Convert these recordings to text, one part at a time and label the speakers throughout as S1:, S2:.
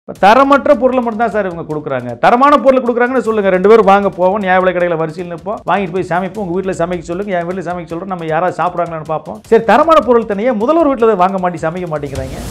S1: தரமற்ற பொருளை மட்டும் தான் சார் இவங்க கொடுக்குறாங்க. தரமான பொருள் கொடுக்குறாங்கன்னு சொல்லுங்கள். 2 பேரும் வாங்க போவோம், நியாய விலை கடையில் வரிசையில் நிற்போம், வாங்கிட்டு போய் சமைப்போம். உங்கள் வீட்டில் சமைக்க சொல்லுங்கள், என் வீட்டில் சமைக்க சொல்கிறோம், நம்ம யாராவது சாப்பிட்றாங்களான்னு பார்ப்போம். சரி, தரமான பொருள் தனியே முதல்வர் வீட்டில் வாங்க சமைக்க மாட்டேங்கிறாங்க.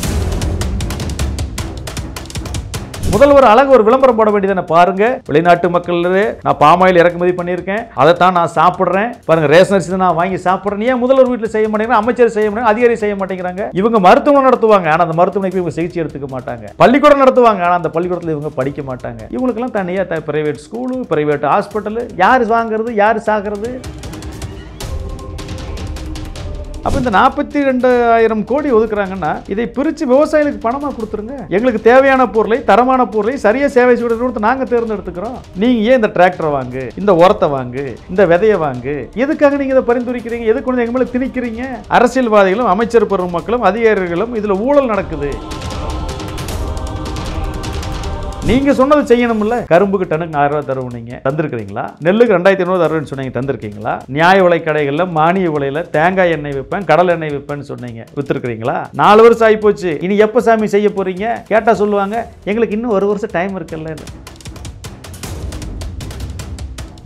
S1: முதல்வர் அழகு ஒரு விளம்பரம் போட வேண்டியதானே. பாருங்க, வெளிநாட்டு மக்கள் நான் பாமாயில் இறக்குமதி பண்ணியிருக்கேன், அதைத்தான் நான் சாப்பிட்றேன், பாருங்க ரேஷன் அரிசி நான் வாங்கி சாப்பிட்றேன். ஏன் முதல்வர் வீட்டில் செய்ய மாட்டேங்கிறாங்க, அமைச்சர் செய்ய மாட்டேங்க, அதிகாரி செய்ய மாட்டேங்கிறாங்க. இவங்க மருத்துவமனை நடத்துவாங்க, ஆனால் அந்த மருத்துவமனைக்கு இவங்க சிகிச்சை எடுத்துக்க மாட்டாங்க. பள்ளிக்கூடம் நடத்துவாங்க, ஆனால் அந்த பள்ளிக்கூடத்தில் இவங்க படிக்க மாட்டாங்க. இவங்களுக்கெல்லாம் தனியாக பிரைவேட் ஸ்கூலு, பிரைவேட் ஹாஸ்பிட்டலு, யார் வாங்குறது, யார் சாகிறது? அப்போ இந்த 42,000 கோடி ஒதுக்குறாங்கன்னா இதை பிரித்து விவசாயிகளுக்கு பணமாக கொடுத்துருங்க. எங்களுக்கு தேவையான பொருளை, தரமான பொருளை சரியாக சேவை செய்வது கொடுத்து நாங்கள் தேர்ந்தெடுத்துக்கிறோம். நீங்கள் ஏன் இந்த டிராக்டரை வாங்கு, இந்த உரத்தை வாங்கு, இந்த விதையை வாங்கு, எதுக்காக நீங்கள் இதை பரிந்துரைக்கிறீங்க? எதுக்கு கொண்டு எங்க மேலே திணிக்கிறீங்க? அரசியல்வாதிகளும் அமைச்சர் பெருமக்களும் அதிகாரிகளும் இதில் ஊழல் நடக்குது. நீங்க சொன்னது செய்யணும்ல. கரும்புக்கு டனுக்கு 1000 ரூபாய் தருவீங்க, தந்திருக்கிறீங்களா? நெல்லுக்கு 2500 தருவேன்னு சொன்னீங்க, தந்திருக்கீங்களா? நியாய விலை கடைகளில் மானிய விலையில தேங்காய் எண்ணெய் விற்பேன், கடல் எண்ணெய் விற்பேன்னு சொன்னீங்க, வித்துருக்கிறீங்களா? 4 வருஷம் ஆகி போச்சு. இனி எப்ப சாமி செய்ய போறீங்க கேட்டா சொல்லுவாங்க, எங்களுக்கு இன்னும் 1 வருஷம் டைம் இருக்குல்ல.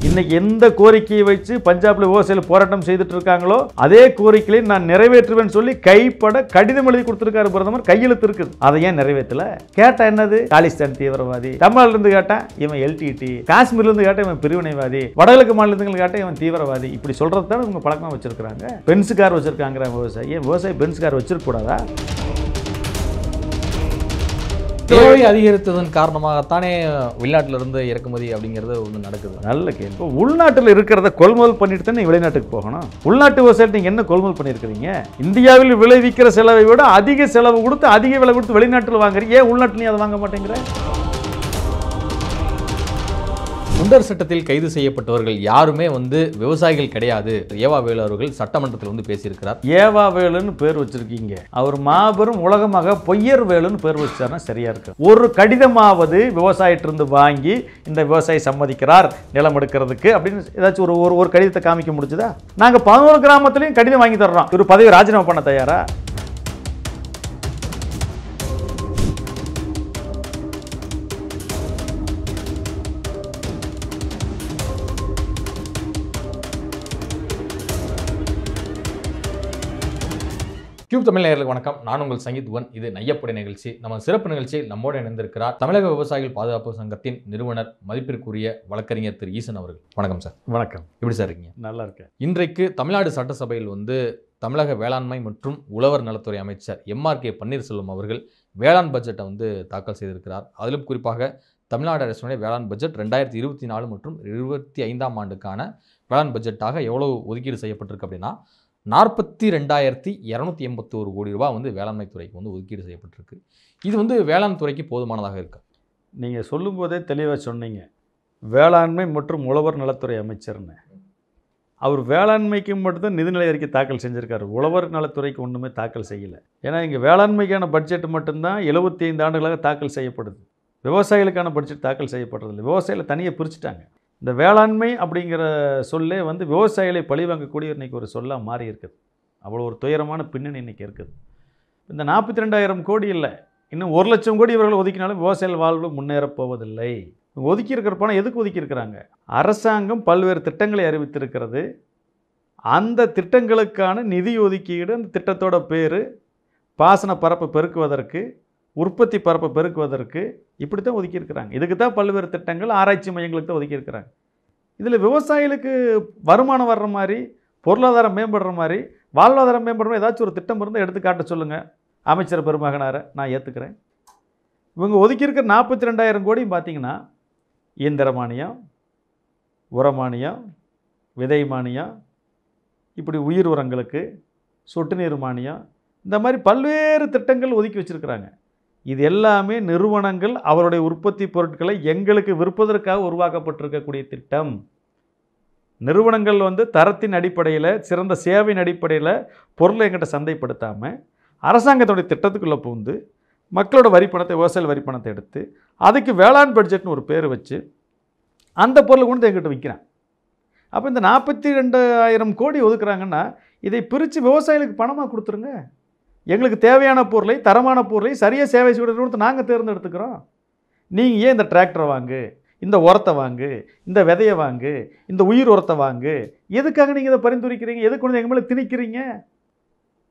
S1: இன்னைக்கு எந்த கோரிக்கையை வச்சு பஞ்சாப்ல விவசாயிகள் போராட்டம் செய்துட்டு இருக்காங்களோ அதே கோரிக்கையை நான் நிறைவேற்றுவேன்னு சொல்லி கைப்பட கடிதம் எழுதி கொடுத்திருக்காரு பிரதமர், கையெழுத்து இருக்குது. அதை ஏன் நிறைவேற்றல? கேட்டா என்னது? காலிஸ்தான் தீவிரவாதி, தமிழ்நாட்டில இருந்து கேட்டா இவன் எல்டிடி, காஷ்மீர்ல இருந்து கேட்டா இவன் பிரிவினைவாதி, வடகிழக்கு மாநிலத்தில் கேட்டா இவன் தீவிரவாதி. இப்படி சொல்றது தான் இவங்க பழக்கமா வச்சிருக்காங்க. பென்ஸ் கார் வச்சிருக்காங்க விவசாயி. ஏன் விவசாயி பென்ஸ் கார் வச்சிருக்க கூடாதா?
S2: தேவை அதிகரித்ததன் காரணமாகத்தானே வெளிநாட்டிலிருந்து இறக்குமதி அப்படிங்கிறது ஒன்று நடக்குது.
S1: நல்ல கேள்வி. உள்நாட்டில் இருக்கிறத கொள்முதல் பண்ணிட்டு தான் நீங்க வெளிநாட்டுக்கு போகணும். உள்நாட்டு விவசாயத்தை நீங்க என்ன கொள்முதல் பண்ணியிருக்கிறீங்க? இந்தியாவில் விளைவிக்கிற செலவை விட அதிக செலவு கொடுத்து அதிக விலை கொடுத்து வெளிநாட்டில் வாங்குறீங்க. ஏன் உள்நாட்டில் நீ அதை வாங்க மாட்டேங்கிற?
S2: குண்டர் சட்டத்தில் கைது செய்யப்பட்டவர்கள் யாருமே விவசாயிகள் கிடையாது. ஏவா வேலு அவர்கள் சட்டமன்றத்தில் பேசியிருக்கிறார்.
S1: ஏவா வேலுன்னு பேர் வச்சிருக்கீங்க, அவர் மாபெரும் உலகமாக பொய்யர் வேலுன்னு பேர் வச்சாருன்னா சரியா இருக்கு. ஒரு கடிதமாவது விவசாயிட்டிருந்து வாங்கி இந்த விவசாயி சம்மதிக்கிறார் நிலம் எடுக்கிறதுக்கு அப்படின்னு ஏதாச்சும் ஒரு கடிதத்தை காமிக்க முடிச்சுதா? நாங்க 11 கிராமத்திலையும் கடிதம் வாங்கி தர்றோம். ஒரு பதவி ராஜினாமா பண்ண தயாரா?
S2: கியூப் தமிழ் நேயர்களுக்கு வணக்கம். நான் உங்கள் சங்கீத் ஒன். இது நையப்படை நிகழ்ச்சி. நம்ம சிறப்பு நிகழ்ச்சியில் நம்மோடு இணைந்திருக்கிறார் தமிழக விவசாயிகள் பாதுகாப்பு சங்கத்தின் நிறுவனர், மதிப்பிற்குரிய வழக்கறிஞர் திரு ஈசன் அவர்கள். வணக்கம் சார்.
S1: வணக்கம்.
S2: எப்படி சார் இருக்கீங்க?
S1: நல்லா இருக்கேன்.
S2: இன்றைக்கு தமிழ்நாடு சட்டசபையில் தமிழக வேளாண்மை மற்றும் உழவர் நலத்துறை அமைச்சர் MRK பன்னீர்செல்வம் அவர்கள் வேளாண் பட்ஜெட்டை தாக்கல் செய்திருக்கிறார். அதிலும் குறிப்பாக தமிழ்நாடு அரசுடைய வேளாண் பட்ஜெட் 2024 மற்றும் 2025 ஆண்டுக்கான வேளாண் பட்ஜெட்டாக எவ்வளவு ஒதுக்கீடு செய்யப்பட்டிருக்கு அப்படின்னா 42,281 கோடி ரூபாய் வேளாண்மை துறைக்கு ஒதுக்கீடு செய்யப்பட்டிருக்கு. இது வேளாண் துறைக்கு போதுமானதாக இருக்கு?
S1: நீங்கள் சொல்லும்போதே தெளிவாக சொன்னீங்க, வேளாண்மை மற்றும் உழவர் நலத்துறை அமைச்சர்னு. அவர் வேளாண்மைக்கு மட்டும்தான் நிதிநிலை அறிக்கை தாக்கல் செஞ்சுருக்காரு, உழவர் நலத்துறைக்கு ஒன்றுமே தாக்கல் செய்யலை. ஏன்னா இங்கே வேளாண்மைக்கான பட்ஜெட் மட்டும்தான் 75 ஆண்டுகளாக தாக்கல் செய்யப்படுது. விவசாயிகளுக்கான பட்ஜெட் தாக்கல் செய்யப்படுறதில்லை. விவசாயிகளை தனியாக பிரிச்சுட்டாங்க. இந்த வேளாண்மை அப்படிங்கிற சொல்லே விவசாயிகளை பழிவாங்கக்கூடிய இன்றைக்கி ஒரு சொல்லாக மாறி இருக்குது. அவ்வளோ ஒரு துயரமான பின்னணி இன்றைக்கி இருக்குது. இந்த 42,000 கோடி இல்லை, இன்னும் 1,00,000 கோடி இவர்கள் ஒதுக்கினாலும் விவசாயிகள் வாழ்வு முன்னேறப் போவதில்லை. ஒதுக்கி இருக்கிற பணம் எதுக்கு ஒதுக்கியிருக்கிறாங்க? அரசாங்கம் பல்வேறு திட்டங்களை அறிவித்திருக்கிறது. அந்த திட்டங்களுக்கான நிதி ஒதுக்கீடு, அந்த திட்டத்தோட பேர் பாசன பரப்பை பெருக்குவதற்கு, உற்பத்தி பரப்பை பெருக்குவதற்கு, இப்படி தான் ஒதுக்கியிருக்கிறாங்க. இதுக்கு தான் பல்வேறு திட்டங்கள், ஆராய்ச்சி மையங்களுக்கு தான் ஒதுக்கியிருக்கிறாங்க. இதில் விவசாயிகளுக்கு வருமானம் வர்ற மாதிரி, பொருளாதாரம் மேம்படுற மாதிரி, வாழ்வாதாரம் மேம்படுற மாதிரி ஏதாச்சும் ஒரு திட்டம் இருந்தால் எடுத்து காட்ட சொல்லுங்கள் அமைச்சர் பெருமகனாரை, நான் ஏற்றுக்கிறேன். இவங்க ஒதுக்கியிருக்கிற 42,000 கோடியும் பார்த்தீங்கன்னா இயந்திர மானியம், உரமானியம், விதை மானியம், இப்படி உயிர் உரங்களுக்கு, சொட்டு நீர் மானியம், இந்த மாதிரி பல்வேறு திட்டங்கள் ஒதுக்கி வச்சுருக்கிறாங்க. இது எல்லாமே நிறுவனங்கள் அவருடைய உற்பத்தி பொருட்களை எங்களுக்கு விற்பதற்காக உருவாக்கப்பட்டிருக்கக்கூடிய திட்டம். நிறுவனங்கள் தரத்தின் அடிப்படையில், சிறந்த சேவையின் அடிப்படையில் பொருளை எங்கிட்ட சந்தைப்படுத்தாமல் அரசாங்கத்துடைய திட்டத்துக்குள்ளே புகுந்து மக்களோட வரிப்பணத்தை, விவசாய வரிப்பணத்தை எடுத்து அதுக்கு வேளாண் பட்ஜெட்னு ஒரு பேர் வச்சு அந்த பொருளை கொண்டு எங்கிட்ட விற்கிறான். அப்போ இந்த 42,000 கோடி ஒதுக்குறாங்கன்னா இதை பிரித்து விவசாயிகளுக்கு பணமாக கொடுத்துருங்க. எங்களுக்கு தேவையான பொருளை, தரமான பொருளை சரியாக சேவை செய்வது நாங்கள் தேர்ந்தெடுத்துக்கிறோம். நீங்கள் ஏன் இந்த டிராக்டரை வாங்கு, இந்த உரத்தை வாங்கு, இந்த விதையை வாங்கு, இந்த உயிர் உரத்தை வாங்கு, எதுக்காக நீங்கள் இதை பரிந்துரைக்கிறீங்க? எதுக்கு வந்து எங்கள் மேலே திணிக்கிறீங்க?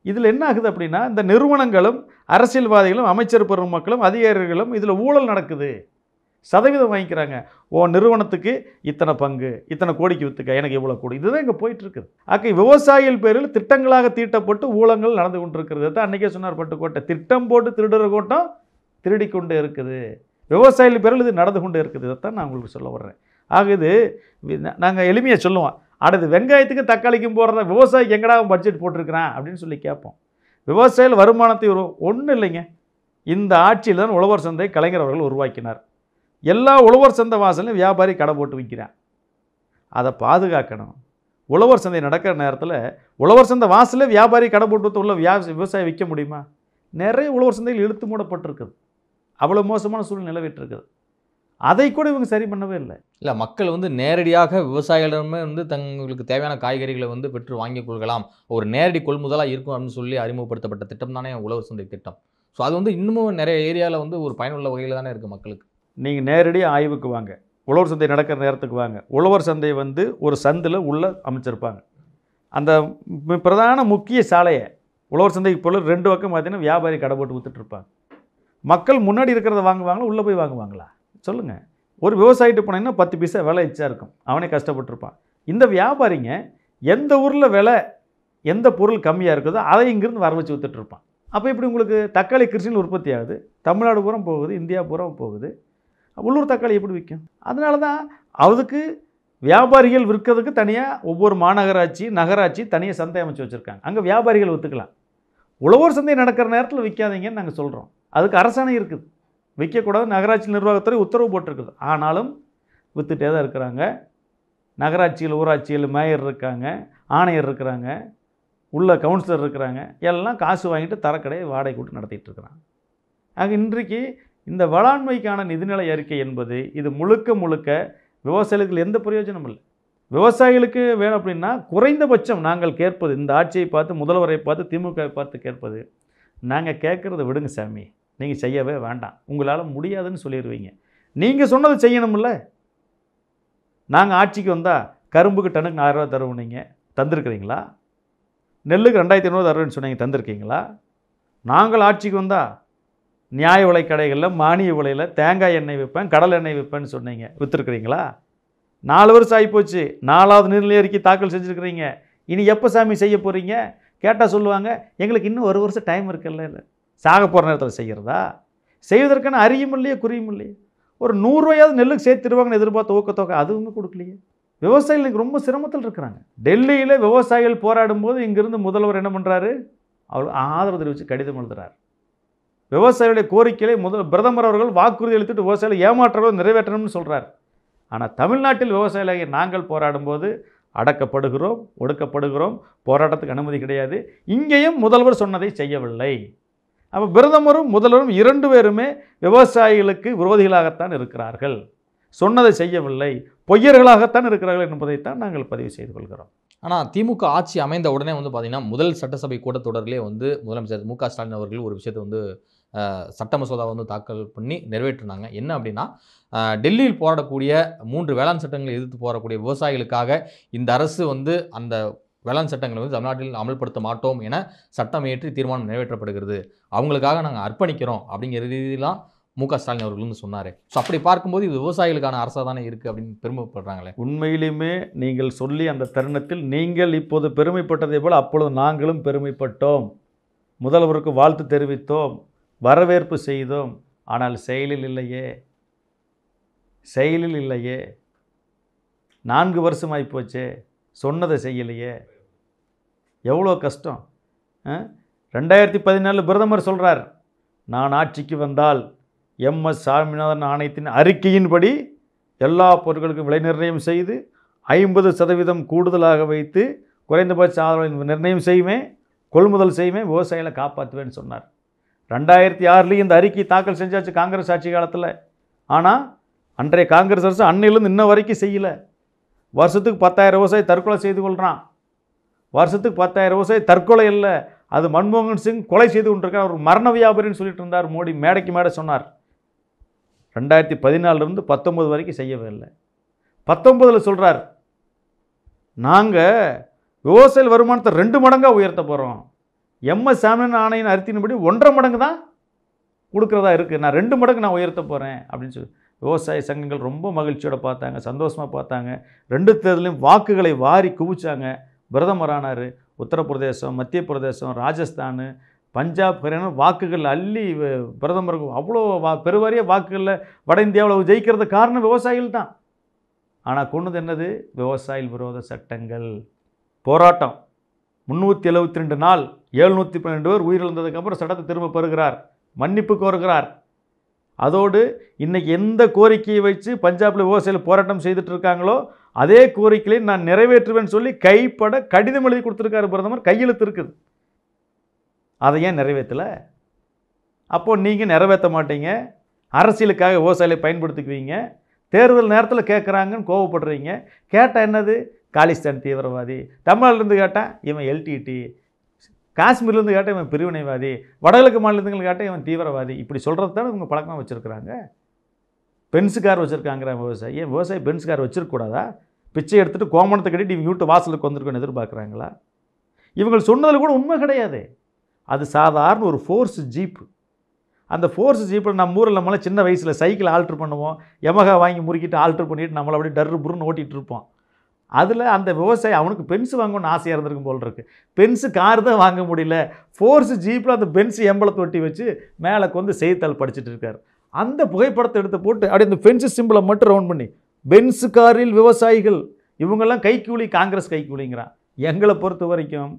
S1: இதில் என்ன ஆகுது அப்படின்னா, இந்த நிறுவனங்களும் அரசியல்வாதிகளும் அமைச்சர் பெருமக்களும் அதிகாரிகளும் இதில் ஊழல் நடக்குது. சதவீதம் வாங்கிக்கிறாங்க. நிறுவனத்துக்கு இத்தனை பங்கு, இத்தனை கோடிக்கு விற்றுக்க, எனக்கு இவ்வளோ கோடி. இதுதான் இங்கே போயிட்டுருக்குது. விவசாயிகள் பேரில் திட்டங்களாக தீட்டப்பட்டு ஊழங்கள் நடந்து கொண்டிருக்கிறது. தான் அன்றைக்கே சொன்னார் பட்டுக்கோட்டை, திட்டம் போட்டு திருடுற கூட்டம் திருடி கொண்டே இருக்குது. விவசாயிகள் பேரில் இது நடந்து கொண்டே இருக்குது. இதைத்தான் நான் உங்களுக்கு சொல்ல வர்றேன். இது நாங்கள் எளிமையாக சொல்லுவோம், அடுத்து வெங்காயத்துக்கும் தக்காளிக்கும் போடுறத விவசாயிக்கு எங்கடா பட்ஜெட் போட்டிருக்கிறான் அப்படின்னு சொல்லி கேட்போம். விவசாயிகள் வருமானத்தை ஒன்றும் இல்லைங்க. இந்த ஆட்சியில் தான் உழவர் சந்தை கலைஞர் அவர்கள் உருவாக்கினார். எல்லா உழவர் சந்தை வாசலையும் வியாபாரி கடை போட்டு விற்கிறான். அதை பாதுகாக்கணும். உழவர் சந்தை நடக்கிற நேரத்தில் உழவர் சந்தை வாசலில் வியாபாரி கடை போட்டு உள்ள விவசாயி விற்க முடியுமா? நிறைய உழவர் சந்தைகள் இழுத்து மூடப்பட்டிருக்குது. அவ்வளோ மோசமான சூழ்நிலை நிலவிட்டு இருக்குது. அதை கூட இவங்க சரி பண்ணவே இல்லை.
S2: இல்லை, மக்கள் வந்து நேரடியாக விவசாயிகளிடமே வந்து தங்களுக்கு தேவையான காய்கறிகளை வந்து பெற்று வாங்கிக் கொள்ளலாம், ஒரு நேரடி கொள்முதலாக இருக்கும் அப்படின்னு சொல்லி அறிமுகப்படுத்தப்பட்ட திட்டம் தானே உழவர் சந்தை திட்டம். ஸோ அது வந்து இன்னமும் நிறைய ஏரியாவில் வந்து ஒரு பயனுள்ள வகையில் தானே இருக்குது மக்களுக்கு.
S1: நீங்கள் நேரடியாக ஆய்வுக்கு வாங்க, உழவர் சந்தை நடக்கிற நேரத்துக்கு வாங்க. உழவர் சந்தை வந்து ஒரு சந்தில் உள்ள அமைச்சிருப்பாங்க. அந்த பிரதான முக்கிய சாலையை உழவர் சந்தைக்கு போல 2 பக்கம் பார்த்தீங்கன்னா வியாபாரி கடை போட்டு விற்றுட்ருப்பாங்க. மக்கள் முன்னாடி இருக்கிறத வாங்குவாங்களா, உள்ளே போய் வாங்குவாங்களா சொல்லுங்கள்? ஒரு விவசாயிட்டு போனீங்கன்னா 10 பைசா விலை எச்சா இருக்கும், அவனே கஷ்டப்பட்டுருப்பான். இந்த வியாபாரிங்க எந்த ஊரில் விலை எந்த பொருள் கம்மியாக இருக்குதோ அதை இங்கேருந்து வர வச்சு விற்றுட்ருப்பான். அப்போ இப்படி உங்களுக்கு தக்காளி கிருஷ்ணியில் உற்பத்தி ஆகுது, தமிழ்நாடு பூரா போகுது, இந்தியா பூரா போகுது. உள்ளூர் தக்காளி எப்படி விற்கும்? அதனால தான் அதுக்கு வியாபாரிகள் விற்கிறதுக்கு தனியாக ஒவ்வொரு மாநகராட்சி நகராட்சி தனியாக சந்தை அமைச்சு வச்சுருக்காங்க. அங்கே வியாபாரிகள் விற்றுக்கலாம். உழவர் சந்தை நடக்கிற நேரத்தில் விற்காதீங்கன்னு நாங்கள் சொல்கிறோம். அதுக்கு அரசாணை இருக்குது, விற்கக்கூடாது. நகராட்சி நிர்வாகத்துறை உத்தரவு போட்டிருக்குது. ஆனாலும் விற்றுட்டே தான் இருக்கிறாங்க. நகராட்சியில் ஊராட்சியில் மேயர் இருக்காங்க, ஆணையர் இருக்கிறாங்க, உள்ள கவுன்சிலர் இருக்கிறாங்க. எல்லாம் காசு வாங்கிட்டு தரக்கடையை வாடகை கூட்டு நடத்திட்டு இருக்கிறாங்க. ஆக இன்றைக்கு இந்த வேளாண்மைக்கான நிதிநிலை அறிக்கை என்பது இது முழுக்க முழுக்க விவசாயிகளுக்கு எந்த பிரயோஜனம் இல்லை. விவசாயிகளுக்கு வேணும் அப்படின்னா குறைந்தபட்சம் நாங்கள் கேட்பது, இந்த ஆட்சியை பார்த்து முதல்வரை பார்த்து திமுகவை பார்த்து கேட்பது, நாங்கள் கேட்குறத விடுங்க சாமி, நீங்கள் செய்யவே வேண்டாம், உங்களால் முடியாதுன்னு சொல்லிடுவீங்க. நீங்கள் சொன்னதை செய்யணும்ல. நாங்கள் ஆட்சிக்கு வந்தால் கரும்புக்கு டனுக்கு 1000 ரூபா தருவோம், நீங்கள் தந்திருக்கிறீங்களா? நெல்லுக்கு 2500 தருவேன்னு சொன்னீங்க, தந்திருக்கீங்களா? நாங்கள் ஆட்சிக்கு வந்தால் நியாய விலை கடைகளில் மானிய விலையில் தேங்காய் எண்ணெய் விற்பேன், கடல் எண்ணெய் விற்பேன்னு சொன்னீங்க, விற்றுருக்குறீங்களா? 4 வருஷம் ஆகிப்போச்சு, 4வது நிதிநிலை அறிக்கை தாக்கல் செஞ்சுருக்கிறீங்க. இனி எப்போ சாமி செய்ய போகிறீங்க கேட்டால் சொல்லுவாங்க, எங்களுக்கு இன்னும் 1 வருஷம் டைம் இருக்குல்ல. இல்லை, சாக போகிற நேரத்தில் செய்கிறதா? செய்வதற்கான அறியும் இல்லையே, குறியும் இல்லையே. ஒரு 100 ரூபாயாவது நெல்லுக்கு சேர்த்துருவாங்கன்னு எதிர்பார்த்த ஊக்கத்தொகை அதுவுமே கொடுக்கலையே. விவசாயிகளுக்கு ரொம்ப சிரமத்தில் இருக்கிறாங்க. டெல்லியில் விவசாயிகள் போராடும் போது இங்கிருந்து முதல்வர் என்ன பண்ணுறாரு, அவர் ஆதரவு தெரிவித்து கடிதம் எழுதுகிறார். விவசாயிகளுடைய கோரிக்கையை பிரதமர் அவர்கள் வாக்குறுதி அளித்துட்டு விவசாயிகளை ஏமாற்றவர்கள் நிறைவேற்றணும்னு சொல்கிறார். ஆனால் தமிழ்நாட்டில் விவசாயிகளை நாங்கள் போராடும்போது அடக்கப்படுகிறோம், ஒடுக்கப்படுகிறோம், போராட்டத்துக்கு அனுமதி கிடையாது. இங்கேயும் முதல்வர் சொன்னதை செய்யவில்லை. அப்போ பிரதமரும் முதல்வரும் 2 பேருமே விவசாயிகளுக்கு விரோதிகளாகத்தான் இருக்கிறார்கள், சொன்னதை செய்யவில்லை, பொய்யர்களாகத்தான் இருக்கிறார்கள் என்பதைத்தான் நாங்கள் பதிவு செய்து கொள்கிறோம்.
S2: ஆனால் திமுக ஆட்சி அமைந்த உடனே வந்து பார்த்திங்கன்னா முதல் சட்டசபை கூட்டத்தொடரிலே வந்து முதலமைச்சர் மு.க. ஸ்டாலின் அவர்கள் ஒரு விஷயத்தை வந்து சட்ட மசோதாவை வந்து தாக்கல் பண்ணி நிறைவேற்றினாங்க. என்ன அப்படின்னா, டெல்லியில் போராடக்கூடிய 3 வேளாண் சட்டங்களை எதிர்த்து போராடக்கூடிய விவசாயிகளுக்காக இந்த அரசு வந்து அந்த வேளாண் சட்டங்களை வந்து தமிழ்நாட்டில் அமல்படுத்த மாட்டோம் என சட்டம் இயற்றி தீர்மானம் நிறைவேற்றப்படுகிறது, அவங்களுக்காக நாங்கள் அர்ப்பணிக்கிறோம் அப்படிங்கிற ரீதியெல்லாம் மு.க. ஸ்டாலின் அவர்கள் வந்து சொன்னார். ஸோ அப்படி பார்க்கும்போது இது விவசாயிகளுக்கான அரசாக தானே இருக்குது அப்படின்னு பெருமைப்படுறாங்களே.
S1: உண்மையிலுமே நீங்கள் சொல்லி அந்த தருணத்தில் நீங்கள் இப்போது பெருமைப்பட்டதை போல் அப்பொழுது நாங்களும் பெருமைப்பட்டோம், முதல்வருக்கு வாழ்த்து தெரிவித்தோம், வரவேற்பு செய்தோம். ஆனால் செயலில் இல்லையே, செயலில் இல்லையே. 4 வருஷமாகி போச்சே, சொன்னதை செய்யலையே. எவ்வளோ கஷ்டம். 2014 பிரதமர் சொல்கிறார், நான் ஆட்சிக்கு வந்தால் எம்.எஸ். சாமிநாதன் ஆணையத்தின் அறிக்கையின்படி எல்லா பொருட்களுக்கும் விலை நிர்ணயம் செய்து 50% கூடுதலாக வைத்து குறைந்தபட்ச ஆதரவை நிர்ணயம் செய்வேன், கொள்முதல் செய்வேன், விவசாயிகளை காப்பாற்றுவேன்னு சொன்னார். 2006 இந்த அறிக்கை தாக்கல் செஞ்சாச்சு காங்கிரஸ் ஆட்சி காலத்தில். ஆனால் அன்றைய காங்கிரஸ் அரசு அன்னையிலேருந்து இன்ன வரைக்கும் செய்யலை. வருஷத்துக்கு 10,000 விவசாயி தற்கொலை செய்து கொள்கிறான். வருஷத்துக்கு 10,000 விவசாயி தற்கொலை இல்லை, அது மன்மோகன் சிங் கொலை செய்து கொண்டிருக்கார். அவர் மரண வியாபாரின்னு சொல்லிட்டு இருந்தார். மோடி மேடைக்கு மேடை சொன்னார். 2014 19 வரைக்கும் செய்யவே இல்லை. 19 சொல்கிறார், நாங்கள் விவசாய வருமானத்தை 2 மடங்காக உயர்த்த போகிறோம். எம்எஸ் சாமிநாதன் ஆணையின் அறிக்கையின்படி 1.5 மடங்கு தான் கொடுக்குறதா இருக்குது. நான் 2 மடங்கு நான் உயர்த்த போகிறேன் அப்படின்னு சொல்லி விவசாய சங்கங்கள் ரொம்ப மகிழ்ச்சியோடு பார்த்தாங்க, சந்தோஷமாக பார்த்தாங்க. 2 தேர்தலையும் வாக்குகளை வாரி குவிச்சாங்க. பிரதமரானார். உத்தரப்பிரதேசம், மத்திய பிரதேசம், ராஜஸ்தான், பஞ்சாப், ஹரியானா வாக்குகள் அள்ளி பிரதமருக்கு அவ்வளோ பெருவாரிய வாக்குகளில் வட இந்தியாவில் ஜெயிக்கிறது காரணம் விவசாயிகள் தான். ஆனால் கொண்டது என்னது? விவசாயிகள் விரோத சட்டங்கள். போராட்டம் 372 நாள் 712 பேர் உயிரிழந்ததுக்கப்புறம் சட்டத்தை திரும்ப பெறுகிறார், மன்னிப்பு கோருகிறார். அதோடு இன்றைக்கி எந்த கோரிக்கையை வச்சு பஞ்சாபில் விவசாயிகள் போராட்டம் செய்துட்டு இருக்காங்களோ அதே கோரிக்கையை நான் நிறைவேற்றுவேன்னு சொல்லி கைப்பட கடிதம் எழுதி கொடுத்துருக்காரு பிரதமர். கையெழுத்து இருக்குது. அதை ஏன் நிறைவேற்றலை? அப்போது நீங்கள் நிறைவேற்ற மாட்டீங்க, அரசியலுக்காக விவசாயிகளை பயன்படுத்திக்குவீங்க. தேர்தல் நேரத்தில் கேட்குறாங்கன்னு கோவப்படுறீங்க. கேட்டால் என்னது? காலிஸ்தான் தீவிரவாதி. தமிழ்நாட்டிலேருந்து கேட்டால் இவன் எல்டிடி, காஷ்மீர்லேருந்து கேட்டால் இவன் பிரிவினைவாதி, வடகிழக்கு மாநிலங்கள் கேட்டால் இவன் தீவிரவாதி. இப்படி சொல்கிறது தானே இவங்க பழக்கமாக வச்சுருக்குறாங்க. பென்ஸு கார் வச்சுருக்காங்கிற விவசாயி. ஏன் விவசாயி பென்ஸ் கார் வச்சுருக்கூடாதா? பிச்சை எடுத்துகிட்டு கோமணத்தை கட்டிட்டு இவங்க வீட்டு வாசலுக்கு வந்திருக்கோன்னு எதிர்பார்க்குறாங்களா? இவங்க சொன்னதில் கூட உண்மை கிடையாது. அது சாதாரண ஒரு ஃபோர்ஸ் ஜீப்பு. அந்த ஃபோர்ஸ் ஜீப்பில் நம்ம ஊரில் நம்மளாம் சின்ன வயசில் சைக்கிள் ஆல்ட்ரு பண்ணுவோம், யமகா வாங்கி முறுக்கிட்டு ஆல்ட்ரு பண்ணிவிட்டு நம்மளை அப்படியே டர்ரு புருன்னு ஓட்டிகிட்டு இருப்போம். அதில் அந்த விவசாயி அவனுக்கு பென்ஸு வாங்கணும்னு ஆசையாக இருந்திருக்கும் போல் இருக்குது. பென்ஸு கார் தான் வாங்க முடியல, ஃபோர்ஸ் ஜீப்பில் அந்த பென்ஸு எம்பளத்தை ஒட்டி வச்சு மேலே கொண்டு செய்தித்தாள் படிச்சுட்டு இருக்கார். அந்த புகைப்படத்தை எடுத்து போட்டு அப்படியே இந்த பென்ஸு சிம்பிளை மட்டும் ரவுண்ட் பண்ணி பென்ஸு காரில் விவசாயிகள், இவங்கெல்லாம் கைக்கூலி, காங்கிரஸ் கைக்கூலிங்கிறான். எங்களை பொறுத்த வரைக்கும்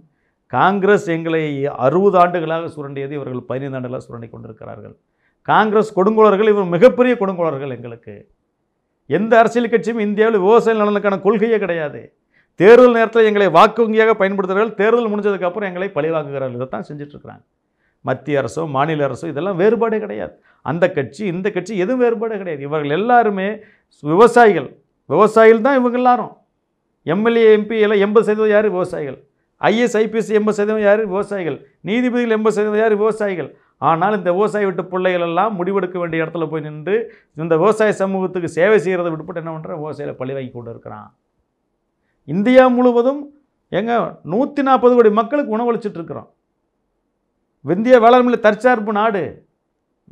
S1: காங்கிரஸ் எங்களை 60 ஆண்டுகளாக சுரண்டியது, இவர்கள் 15 ஆண்டுகளாக சுரண்டி கொண்டிருக்கிறார்கள். காங்கிரஸ் கொடுங்கோலர்கள், இவர் மிகப்பெரிய கொடுங்கோலர்கள். எங்களுக்கு எந்த அரசியல் கட்சியும் இந்தியாவில் விவசாய நலனுக்கான கொள்கையே கிடையாது. தேர்தல் நேரத்தில் எங்களை வாக்கு வங்கியாக பயன்படுத்துகிறார்கள், தேர்தல் முடிஞ்சதுக்கப்புறம் எங்களை பழிவாங்குகிறார்கள். இதை தான் செஞ்சிட்ருக்கிறாங்க. மத்திய அரசோ மாநில அரசோ இதெல்லாம் வேறுபாடே கிடையாது. அந்த கட்சி இந்த கட்சி எதுவும் வேறுபாடே கிடையாது. இவர்கள் எல்லாருமே விவசாயிகள். விவசாயிகள் தான் இவங்க எல்லாரும். எம்எல்ஏ எம்பி எல்லாம் 80% யார்? விவசாயிகள். ஐஏஎஸ் ஐபிஎஸ் 80% யார்? விவசாயிகள். நீதிபதிகள் 80% யார்? விவசாயிகள். ஆனால் இந்த விவசாய விட்டு பிள்ளைகள் எல்லாம் முடிவெடுக்க வேண்டிய இடத்துல போய் நின்று இந்த விவசாய சமூகத்துக்கு சேவை செய்கிறத விட்டுப்பட்டு என்ன பண்ணுற? விவசாயிகளை பழி வாங்கி கொண்டு இருக்கிறான். இந்தியா முழுவதும் 140 கோடி மக்களுக்கு உணவளிச்சிட்ருக்கிறோம். இந்திய வேளாண்மையில தற்சார்பு நாடு.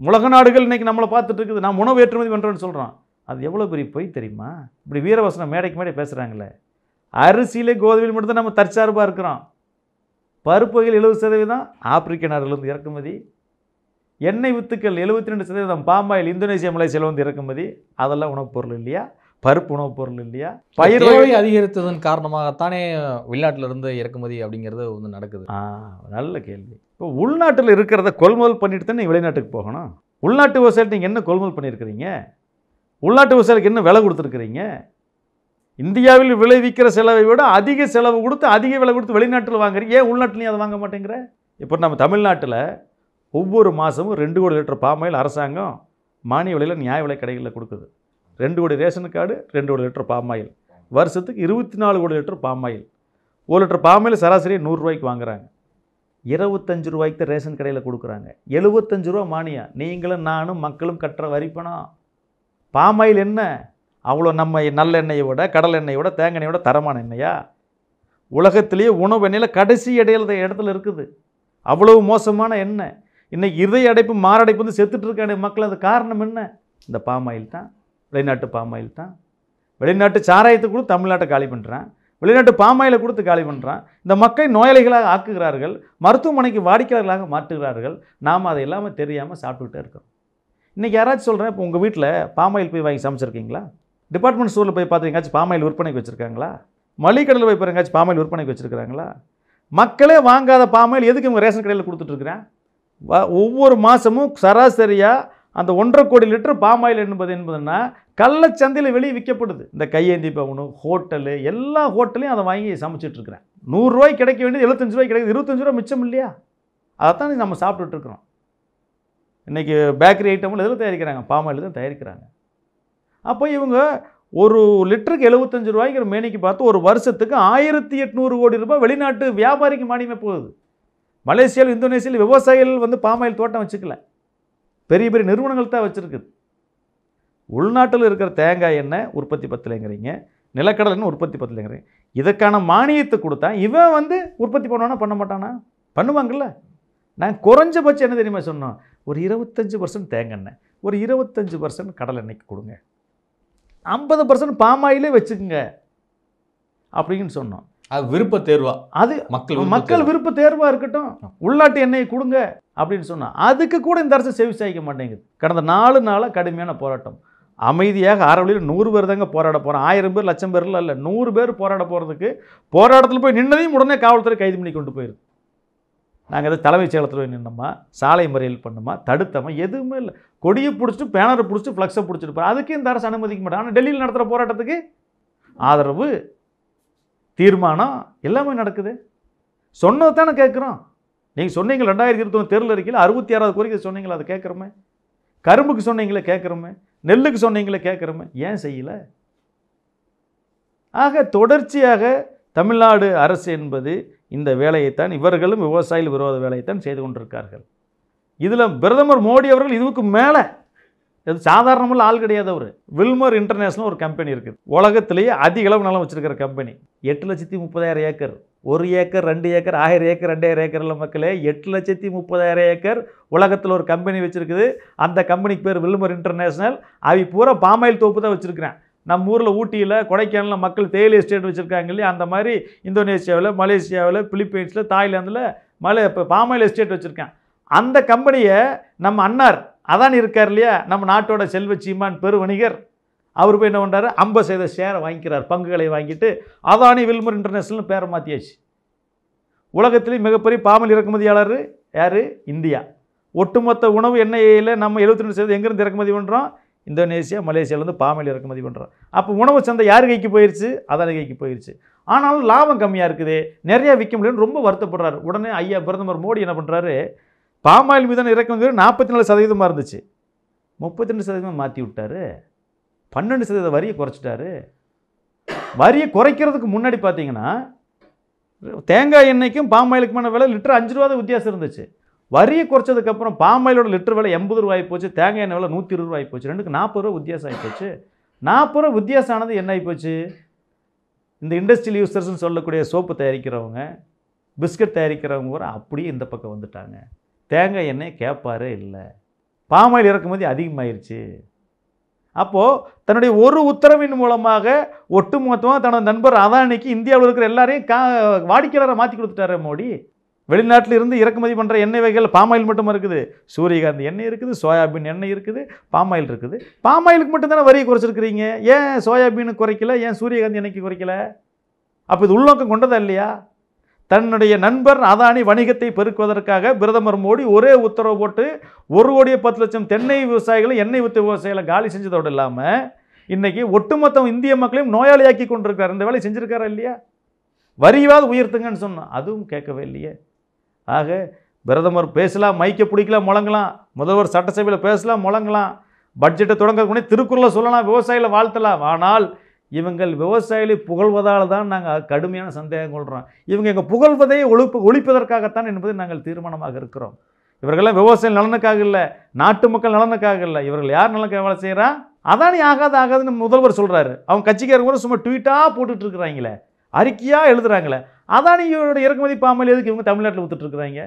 S1: உலக நாடுகள் இன்றைக்கி நம்மளை பார்த்துட்டு இருக்குது. நாம் உணவு ஏற்றுமதி பண்ணுறோன்னு சொல்கிறோம். அது எவ்வளோ பெரிய பொய் தெரியுமா? இப்படி வீரவசனம் மேடைக்கு மேடை பேசுகிறாங்களே. அரிசியிலே கோதுமையில் மட்டும்தான் நம்ம தற்சார்பாக இருக்கிறோம். பருப்பு வகையில் 70% ஆப்பிரிக்க நாடுகளிலிருந்து இறக்குமதி. எண்ணெய் வித்துக்கள் 72%, பாமாயில் இந்தோனேசியா மலேசியாவில் வந்து இறக்குமதி. அதெல்லாம் உணவுப் பொருள் இல்லையா? பருப்பு உணவுப் பொருள் இல்லையா?
S2: பயிர் வகை அதிகரித்ததன் காரணமாகத்தானே வெளிநாட்டிலிருந்து இறக்குமதி அப்படிங்கிறது வந்து நடக்குது.
S1: நல்ல கேள்வி. இப்போ உள்நாட்டில் இருக்கிறத கொள்முதல் பண்ணிட்டு தான் நீங்கள் வெளிநாட்டுக்கு போகணும். உள்நாட்டு விவசாயத்தை நீங்கள் என்ன கொள்முதல் பண்ணியிருக்கிறீங்க? உள்நாட்டு விவசாயிக்கு என்ன விலை கொடுத்துருக்குறீங்க? இந்தியாவில் விளைவிக்கிற செலவை விட அதிக செலவு கொடுத்து அதிக விலை கொடுத்து வெளிநாட்டில் வாங்குறீங்க. ஏன் உள்நாட்டிலையும் அதை வாங்க மாட்டேங்கிற? இப்போ நம்ம தமிழ்நாட்டில் ஒவ்வொரு மாதமும் 2 கோடி லிட்டர் பாமாயில் அரசாங்கம் மானிய விலையில் நியாய விலை கடைகளில் கொடுக்குது. 2 கோடி ரேஷன் கார்டு, 2 கோடி லிட்டர் பாமாயில். வருஷத்துக்கு 24 கோடி லிட்டர் பாமாயில். 1 லிட்டர் பாமாயில் சராசரி 100 ரூபாய்க்கு வாங்குறாங்க. 25 ரூபாய்க்கு தான் ரேஷன் கடையில் கொடுக்குறாங்க. 75 ரூபா மானியம். நீங்களும் நானும் மக்களும் கட்டுற வரிப்பணம். பாமாயில் என்ன அவ்வளோ நம்ம நல்லெண்ணெயை விட, கடல் எண்ணெயை விட, தேங்காய் எண்ணெயை விட தரமான எண்ணெயா? உலகத்திலேயே உணவு எண்ணெயில் கடைசி இடத்துல இருக்குது. அவ்வளவு மோசமான எண்ணெய். இன்றைக்கி இதய அடைப்பு, மாரடைப்பு வந்து செத்துட்டு இருக்கான மக்கள். அது காரணம் என்ன? இந்த பாமாயில் தான். வெளிநாட்டு பாமாயில் தான். வெளிநாட்டு சாராயத்தை கொடுத்து தமிழ்நாட்டை காலி பண்ணுறான். வெளிநாட்டு பாமாயிலை கொடுத்து காலி பண்ணுறான். இந்த மக்கள் நோயாளிகளாக ஆக்குகிறார்கள், மருத்துவமனைக்கு வாடிக்கையாளர்களாக மாற்றுகிறார்கள். நாம் அதை எல்லாமே தெரியாமல் சாப்பிட்டுக்கிட்டே இருக்கிறோம். இன்றைக்கி யாராச்சும் சொல்கிறேன், இப்போ உங்கள் வீட்டில் பாமாயில் போய் வாங்கி சமைச்சிருக்கீங்களா? டிபார்ட்மெண்ட் ஸ்டோரில் போய் பார்த்து எங்காச்சும் பாமாயில் விற்பனைக்கு வச்சுருக்காங்களா? மளிகை கடையில் போய் எங்காச்சும் பாமாயில் விற்பனைக்கு வச்சுருக்காங்களா? மக்களே வாங்காத பாமாயில் எதுக்கு இவங்க ரேஷன் கடையில் கொடுத்துட்ருக்குறேன்? ஒவ்வொரு மாதமும் சராசரியாக அந்த 1.5 கோடி லிட்டர் பாமாயில் என்பதுன்னா கள்ளச்சந்தையில் வெளியே விற்கப்படுது. இந்த கையேந்தி பவனு, ஹோட்டலு, எல்லா ஹோட்டலையும் அதை வாங்கி சமைச்சிட்ருக்குறேன். 100 ரூபாய்க்கு கிடைக்க வேண்டியது 75 ரூபாய்க்கு கிடைக்குது. 25 ரூபா மிச்சம் இல்லையா? அதைத்தான் நம்ம சாப்பிட்டுட்ருக்குறோம். இன்றைக்கி பேக்கரி ஐட்டமும் எதில் தயாரிக்கிறாங்க? பாமாயில் தான் தயாரிக்கிறாங்க. அப்போ இவங்க ஒரு லிட்டருக்கு 75 ரூபாய்ங்கிற மேனிக்கு பார்த்து ஒரு வருஷத்துக்கு 1800 கோடி ரூபாய் வெளிநாட்டு வியாபாரிக்கு மானியமே போகுது. மலேசியாவில், இந்தோனேசியாவில் விவசாயிகள் வந்து பாமாயில் தோட்டம் வச்சுக்கல, பெரிய பெரிய நிறுவனங்கள் தான் வச்சுருக்குது. உள்நாட்டில் இருக்கிற தேங்காய் எண்ணெய் உற்பத்தி பத்தலைங்கிறீங்க, நிலக்கடலை எண்ணெய் உற்பத்தி பத்தலைங்கிறீங்க. இதுக்கான மானியத்தை கொடுத்தா இவன் வந்து உற்பத்தி பண்ணுவானா பண்ண மாட்டானா? பண்ணுவாங்கல்ல. நாங்கள் குறைஞ்சபட்சம் என்ன தெரியுமா சொன்னோம்? ஒரு 25% தேங்காய் எண்ணெய், ஒரு 25% கடலை எண்ணெய்க்கு கொடுங்க, 50% பாமாயிலே வச்சுக்கோங்க அப்படின்னு சொன்னோம்.
S2: அது விருப்ப தேர்வா,
S1: அது மக்கள் விருப்ப தேர்வாக இருக்கட்டும், உள்நாட்டு எண்ணெயை கொடுங்க அப்படின்னு சொன்னோம். அதுக்கு கூட இந்த அரசு செவி சாய்க்க மாட்டேங்குது. கடந்த 4 நாளாக கடுமையான போராட்டம். அமைதியாக ஆரவழியில் 100 பேர் தாங்க போராட போகிறோம். 1000 பேர், லட்சம் பேர்லாம் இல்லை, 100 பேர் போராட போகிறதுக்கு போராட்டத்தில் போய் நின்னதையும் உடனே காவல்துறை கைது பண்ணி கொண்டு போயிருக்கு. நாங்கள் எதாவது தலைமைச் செயலகத்தில் போய் நின்னோமா, சாலை மறியல் பண்ணோமா, தடுத்தோமா? எதுவுமே இல்லை. கொடியை பிடிச்சிட்டு, பேனரை பிடிச்சிட்டு, ஃப்ளக்ஸை பிடிச்சிட்டு போகிறோம். அதுக்கு இந்த அரசு அனுமதிக்க மாட்டாங்க. ஆனால் டெல்லியில் நடத்துகிற போராட்டத்துக்கு ஆதரவு, தீர்மானம் எல்லாமே நடக்குது. சொன்னது தானே கேட்குறோம். நீங்கள் சொன்னீங்க 2021 தேர்தல் அறிக்கையில் 66வது கோரிக்கை சொன்னீங்களா, அதை கேட்குறோமே. கரும்புக்கு சொன்னீங்களே கேட்குறோமே, நெல்லுக்கு சொன்னீங்களே கேட்குறோமே, ஏன் செய்யலை? ஆக தொடர்ச்சியாக தமிழ்நாடு அரசு என்பது இந்த வேலையைத்தான், இவர்களும் விவசாயிகள் விரோத வேலையைத்தான் செய்து கொண்டிருக்கார்கள். இதில் பிரதமர் மோடி அவர்கள் இதுக்கு மேலே, இது சாதாரணமாக ஆள் கிடையாது. அவர் வில்மர் இன்டர்நேஷனல் ஒரு கம்பெனி இருக்குது, உலகத்திலேயே அதிக அளவு நிலம் வச்சிருக்கிற company. 8,30,000 acre, 1 acre 2 acre 1000 acre 2000 ஏக்கர்ல மக்களே, 8,30,000 ஏக்கர் உலகத்தில் ஒரு கம்பெனி வச்சுருக்குது. அந்த கம்பெனிக்கு பேர் வில்மர் இன்டர்நேஷனல். அவை பூரா பாமாயில் தோப்பு தான் வச்சுருக்கிறேன். நம்ம ஊரில் ஊட்டியில், கொடைக்கானலில் மக்கள் தேயிலை எஸ்டேட் வச்சுருக்காங்க இல்லையா, அந்த மாதிரி இந்தோனேஷியாவில், மலேசியாவில், பிலிப்பைன்ஸில், தாய்லாந்தில் இப்போ பாமாயில் எஸ்டேட் வச்சுருக்கேன். அந்த கம்பெனியை நம்ம அன்னார் அதானி இருக்கார் இல்லையா, நம்ம நாட்டோட செல்வ சீமான் பெருவணிகர், அவர் போய் என்ன பண்ணுறாரு, 50% ஷேரை வாங்கிக்கிறார், பங்குகளை வாங்கிட்டு அதானி வில்மர் இன்டர்நேஷனல் பேரை மாற்றியாச்சு. உலகத்திலேயே மிகப்பெரிய பாமல் இறக்குமதியாளர் யார்? இந்தியா. ஒட்டுமொத்த உணவு எண்ணெயில் நம்ம 72% எங்கேருந்து இறக்குமதி பண்ணுறோம்? இந்தோனேசியா, மலேசியாவிலேருந்து பாமல் இறக்குமதி பண்ணுறோம். அப்போ உணவு சந்தை யார் கைக்கு போயிடுச்சு? அதானி கைக்கு போயிடுச்சு. ஆனாலும் லாபம் கம்மியாக இருக்குது, நிறையா விற்க முடியும்னு ரொம்ப வருத்தப்படுறாரு. உடனே ஐயா பிரதமர் மோடி என்ன பண்ணுறாரு, பாமாயில் மீதான இறக்குமதி 44% இருந்துச்சு, 32% மாற்றி விட்டார். 12% வரியை குறைச்சிட்டாரு. வரியை குறைக்கிறதுக்கு முன்னாடி பார்த்தீங்கன்னா தேங்காய் எண்ணெய்க்கும் பாமாயிலுக்குமான விலை லிட்டர் 5 ரூபா தான் வித்தியாசம் இருந்துச்சு. வரியை குறைச்சதுக்கப்புறம் பாமாயிலோட லிட்டர் விலை 80 ரூபாய் போச்சு, தேங்காய் எண்ணெய் விலை 120 ரூபாய் போச்சு. ரெண்டுக்கு 40 ரூபா வித்தியாசம் ஆகிப்போச்சு. 40 ரூபா வித்தியாசம் ஆனது என்ன ஆகிப்போச்சு? இந்த இண்டஸ்ட்ரியல் யூசர்ஸ்ன்னு சொல்லக்கூடிய சோப்பு தயாரிக்கிறவங்க, பிஸ்கட் தயாரிக்கிறவங்க கூட அப்படியே இந்த பக்கம் வந்துட்டாங்க. தேங்காய் எண்ணெய் கேட்பாரே இல்லை. பாமாயில் இறக்குமதி அதிகமாயிருச்சு. அப்போது தன்னுடைய ஒரு உத்தரவின் மூலமாக ஒட்டுமொத்தமாக தனது நண்பர் அதானிக்கு இந்தியாவில் இருக்கிற எல்லாரையும் வாடிக்கையாளரை மாற்றி கொடுத்துட்டாரு மோடி. வெளிநாட்டில் இருந்து இறக்குமதி பண்ணுற எண்ணெய் வகைகள் பாமாயில் மட்டும் இருக்குது, சூரியகாந்தி எண்ணெய் இருக்குது, சோயாபீன் எண்ணெய் இருக்குது, பாமாயில் இருக்குது. பாமாயிலுக்கு மட்டும்தானே வரியை குறைச்சிருக்கிறீங்க, ஏன் சோயாபீனுக்கு குறைக்கல, ஏன் சூரியகாந்தி எண்ணெய்க்கு குறைக்கல? அப்போ இது உள்நோக்கம் கொண்டதா இல்லையா? தன்னுடைய நண்பர் அதானி வணிகத்தை பெருக்குவதற்காக பிரதமர் மோடி ஒரே உத்தரவு போட்டு 1,10,00,000 தென்னை விவசாயிகளை, எண்ணெய் வித்து விவசாயிகளை காலி செஞ்சதோடு இல்லாமல் இன்றைக்கி ஒட்டுமொத்த இந்திய மக்களையும் நோயாளியாக்கி கொண்டிருக்கார். இந்த வேலை செஞ்சுருக்காரா இல்லையா? வரியாவது உயர்த்துங்கன்னு சொன்னோம், அதுவும் கேட்கவே இல்லையே. ஆக பிரதமர் பேசலாம், மைக்கை பிடிக்கலாம், முழங்கலாம், முதல்வர் சட்டசபையில் பேசலாம், முழங்கலாம், பட்ஜெட்டை தொடங்கிறதுக்கு முன்னாடி திருக்குறளை சொல்லலாம், விவசாயிகளை வாழ்த்தலாம். ஆனால் இவங்கள் விவசாயிகளை புகழ்வதால் தான் நாங்கள் கடுமையான சந்தேகம் கொள்கிறோம். இவங்க எங்கள் புகழ்வதை ஒழிப்பதற்காகத்தான் என்பதை நாங்கள் தீர்மானமாக இருக்கிறோம். இவர்களெல்லாம் விவசாய நலனுக்காக இல்லை, நாட்டு மக்கள் நலனுக்காக இல்லை. இவர்கள் யார் நலனுக்காக வேலை செய்கிறா? அதானி ஆகாதுன்னு முதல்வர் சொல்கிறாரு. அவங்க கட்சிக்காரங்க கூட சும்மா ட்வீட்டாக போட்டுட்ருக்குறாங்களே, அறிக்கையாக எழுதுகிறாங்களே. அதானியோட இறக்குமதி பாமாயில் எதுக்கு இவங்க தமிழ்நாட்டில் விற்றுட்ருக்குறாங்க?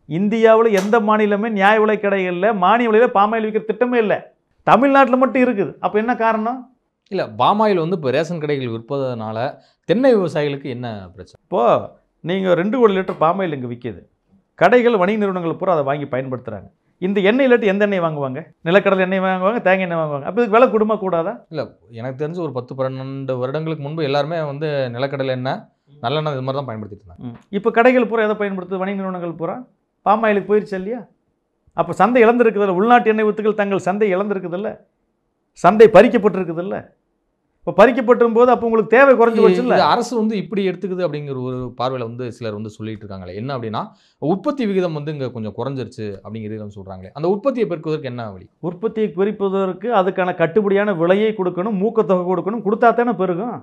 S1: இந்தியாவில் எந்த மாநிலமே நியாய விலை கடைகளில் மானிய விலையில் பாமாயில் விற்கிற திட்டமே இல்லை, தமிழ்நாட்டில் மட்டும் இருக்குது. அப்போ என்ன காரணம்?
S2: இல்லை, பாமாயில் வந்து இப்போ ரேஷன் கடைகள் விற்பதனால தென்னை விவசாயிகளுக்கு என்ன பிரச்சனை? இப்போது
S1: நீங்கள் 2 கோடி லிட்டர் பாமாயில் இங்கே விற்கிது, கடைகள், வணிக நிறுவனங்கள் பூரா அதை வாங்கி பயன்படுத்துகிறாங்க. இந்த எண்ணெய் இல்லாட்டி எந்த எண்ணெய் வாங்குவாங்க? நிலக்கடலை எண்ணெய் வாங்குவாங்க, தேங்காய் எண்ணெய் வாங்குவாங்க. அப்போ இதுக்கு விலை கொடுமா கூடாதா?
S2: இல்லை, எனக்கு தெரிஞ்சு ஒரு 10-12 வருடங்களுக்கு முன்பு எல்லாருமே வந்து நிலக்கடலை எண்ணெய், நல்லெண்ணெய் இது மாதிரி தான் பயன்படுத்திட்டு இருந்தாங்க.
S1: இப்போ கடைகள் பூரா எதை பயன்படுத்துது? வணிக நிறுவனங்கள் பூரா பாமாயிலுக்கு போயிடுச்சு இல்லையா? அப்போ சந்தை இழந்திருக்குதில்ல, உள்நாட்டு எண்ணெய் வித்துக்கள் தங்கள் சந்தை இழந்திருக்குதில்ல, சந்தை பறிக்கப்பட்டிருக்குதில்ல. இப்போ பறிக்கப்பட்டும் போது அப்போ உங்களுக்கு தேவை குறைஞ்சி போச்சு இல்லை?
S2: அரசு வந்து இப்படி எடுத்துக்குது அப்படிங்கிற ஒரு பார்வையில் வந்து சிலர் வந்து சொல்லிட்டு இருக்காங்களே, என்ன அப்படின்னா உற்பத்தி விகிதம் வந்து இங்கே கொஞ்சம் குறைஞ்சிருச்சு அப்படிங்கிறது சொல்கிறாங்களே, அந்த உற்பத்தியை பெருக்குவதற்கு என்ன வழி?
S1: உற்பத்தியை பெருப்பதற்கு அதுக்கான கட்டுப்படியான விலையை கொடுக்கணும், ஊக்கத்தொகை கொடுக்கணும், கொடுத்தா தானே பெருகும்.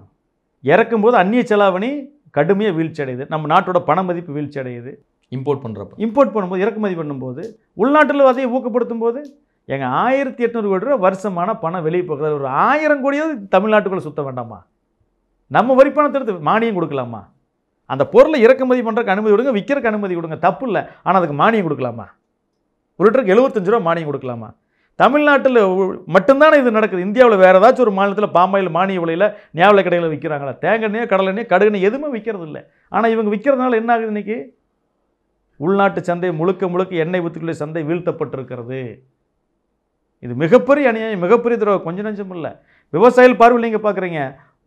S1: இறக்கும்போது அந்நிய செலாவணி கடுமையாக வீழ்ச்சி அடையுது, நம்ம நாட்டோட பண மதிப்பு வீழ்ச்சி அடையுது.
S2: இம்போர்ட் பண்ணும்போது,
S1: இறக்குமதி பண்ணும்போது, உள்நாட்டில் அதை ஊக்கப்படுத்தும் போது எங்க 1800 கோடி ரூபா வருஷமான பணம் வெளியே போகிறது. ஒரு 1000 கோடியாவது தமிழ்நாட்டுக்குள்ளே சுத்த வேண்டாமா? நம்ம வரி பணத்தை எடுத்து மானியம் கொடுக்கலாமா? அந்த பொருளை இறக்குமதி பண்ணுறதுக்கு அனுமதி கொடுங்க, விற்கிறதுக்கு அனுமதி கொடுங்க, தப்பு இல்லை. ஆனால் அதுக்கு மானியம் கொடுக்கலாமா? ஒரு லிட்டருக்கு 75 ரூபா மானியம் கொடுக்கலாமா? தமிழ்நாட்டில் மட்டும்தானே இது நடக்குது. இந்தியாவில் வேறு ஏதாச்சும் ஒரு மாநிலத்தில் பாமாயில் மானிய விலையில் ஞாபக கடையில் விற்கிறாங்களா? தேங்காய் எண்ணெய், கடலை எண்ணெய், கடுகு எதுவுமே விற்கிறது இல்லை. ஆனால் இவங்க விற்கிறதுனால என்ன ஆகுது? இன்றைக்கி உள்நாட்டு சந்தை முழுக்க எண்ணெய் வித்துக்களை சந்தை வீழ்த்தப்பட்டிருக்கிறது. இது மிகப்பெரிய அநியாயம், மிகப்பெரிய துரோகம், கொஞ்சம் நஞ்சம் இல்லை. விவசாயிகள் பார்வையில் நீங்கள் பார்க்குறீங்க.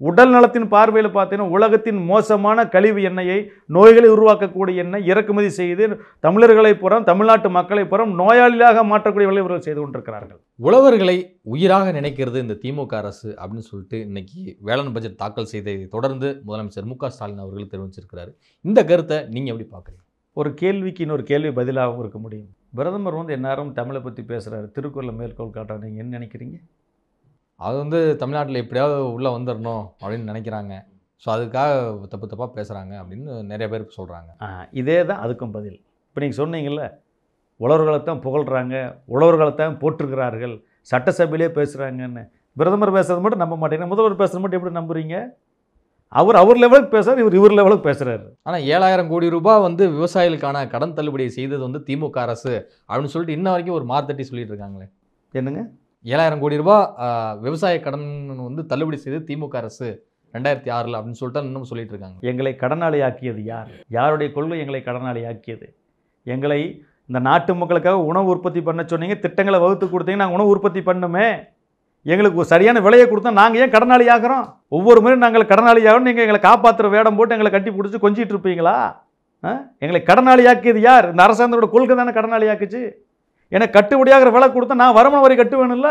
S1: உடல் நலத்தின் பார்வையில் பார்த்தீங்கன்னா உலகத்தின் மோசமான கழிவு எண்ணெயை, நோய்களை உருவாக்கக்கூடிய எண்ணெய் இறக்குமதி செய்து தமிழர்களை புறம், தமிழ்நாட்டு மக்களை புறம் நோயாளியாக மாற்றக்கூடிய வேலை இவர்கள் செய்து கொண்டிருக்கிறார்கள்.
S2: உழவர்களை உயிராக நினைக்கிறது இந்த திமுக அரசு அப்படின்னு சொல்லிட்டு இன்னைக்கு வேளாண் பட்ஜெட் தாக்கல் செய்ததை தொடர்ந்து முதலமைச்சர் மு க ஸ்டாலின் அவர்கள் தெரிவிச்சிருக்கிறாரு. இந்த கருத்தை நீங்கள் எப்படி பார்க்குறீங்க?
S1: ஒரு கேள்விக்கு இன்னொரு கேள்வி பதிலாகவும் இருக்க முடியும். பிரதமர் எந்நேரம் தமிழை பற்றி பேசுகிறாரு, திருக்குறளை மேற்கோள் காட்டுறாரு. நீங்கள் என்ன நினைக்கிறீங்க?
S2: அது தமிழ்நாட்டில் எப்படியாவது உள்ளே வந்துடணும் அப்படின்னு நினைக்கிறாங்க. ஸோ அதுக்காக தப்பாக பேசுகிறாங்க அப்படின்னு நிறைய பேர் சொல்கிறாங்க.
S1: இதே தான் அதுக்கும் பதில். இப்போ நீங்கள் சொன்னீங்கல்ல, உழவர்களைத்தான் புகழ்கிறாங்க, உழவர்களைத்தான் போட்டிருக்கிறார்கள், சட்டசபையிலே பேசுகிறாங்கன்னு. பிரதமர் பேசுறது மட்டும் நம்ப மாட்டேங்க, முதல்வர் பேசுறது மட்டும் எப்படி நம்புறீங்க? அவர் லெவலுக்கு பேசுகிறார், இவர் லெவலுக்கு பேசுகிறாரு.
S2: ஆனால் 7000 கோடி ரூபாய் விவசாயிகளுக்கான கடன் தள்ளுபடியை செய்தது திமுக அரசு அப்படின்னு சொல்லிட்டு இன்ன வரைக்கும் ஒரு மார்த்தட்டி சொல்லிட்டு இருக்காங்களே.
S1: என்னங்க
S2: 7000 கோடி ரூபாய் விவசாய கடன் தள்ளுபடி செய்தது திமுக அரசு 2006 அப்படின்னு சொல்லிட்டு இன்னும் சொல்லிட்டு இருக்காங்க.
S1: எங்களை கடனாளி ஆக்கியது யார்? யாருடைய கொள்கை எங்களை கடனாளி ஆக்கியது? எங்களை இந்த நாட்டு மக்களுக்காக உணவு உற்பத்தி பண்ண சொன்னீங்க, திட்டங்களை வகுத்து கொடுத்தீங்க, நாங்கள் உணவு உற்பத்தி பண்ணுமே, எங்களுக்கு ஒரு சரியான விலையை கொடுத்தா நாங்கள் ஏன் கடனாளி ஆகிறோம்? ஒவ்வொரு முறையும் நாங்கள் கடனாளி ஆகிறோம், நீங்கள் எங்களை காப்பாற்றுற வேடம் போட்டு எங்களை கட்டி பிடிச்சி கொஞ்சிட்டு இருப்பீங்களா? எங்களை கடனாளி ஆக்கியது யார்? இந்த அரசாங்கத்தோட கொள்கை தானே கடனாளி ஆக்குச்சு. எனக்கு கட்டுப்படியாகிற விலை கொடுத்தா நான் வருமான வரி கட்டுவேணும்ல.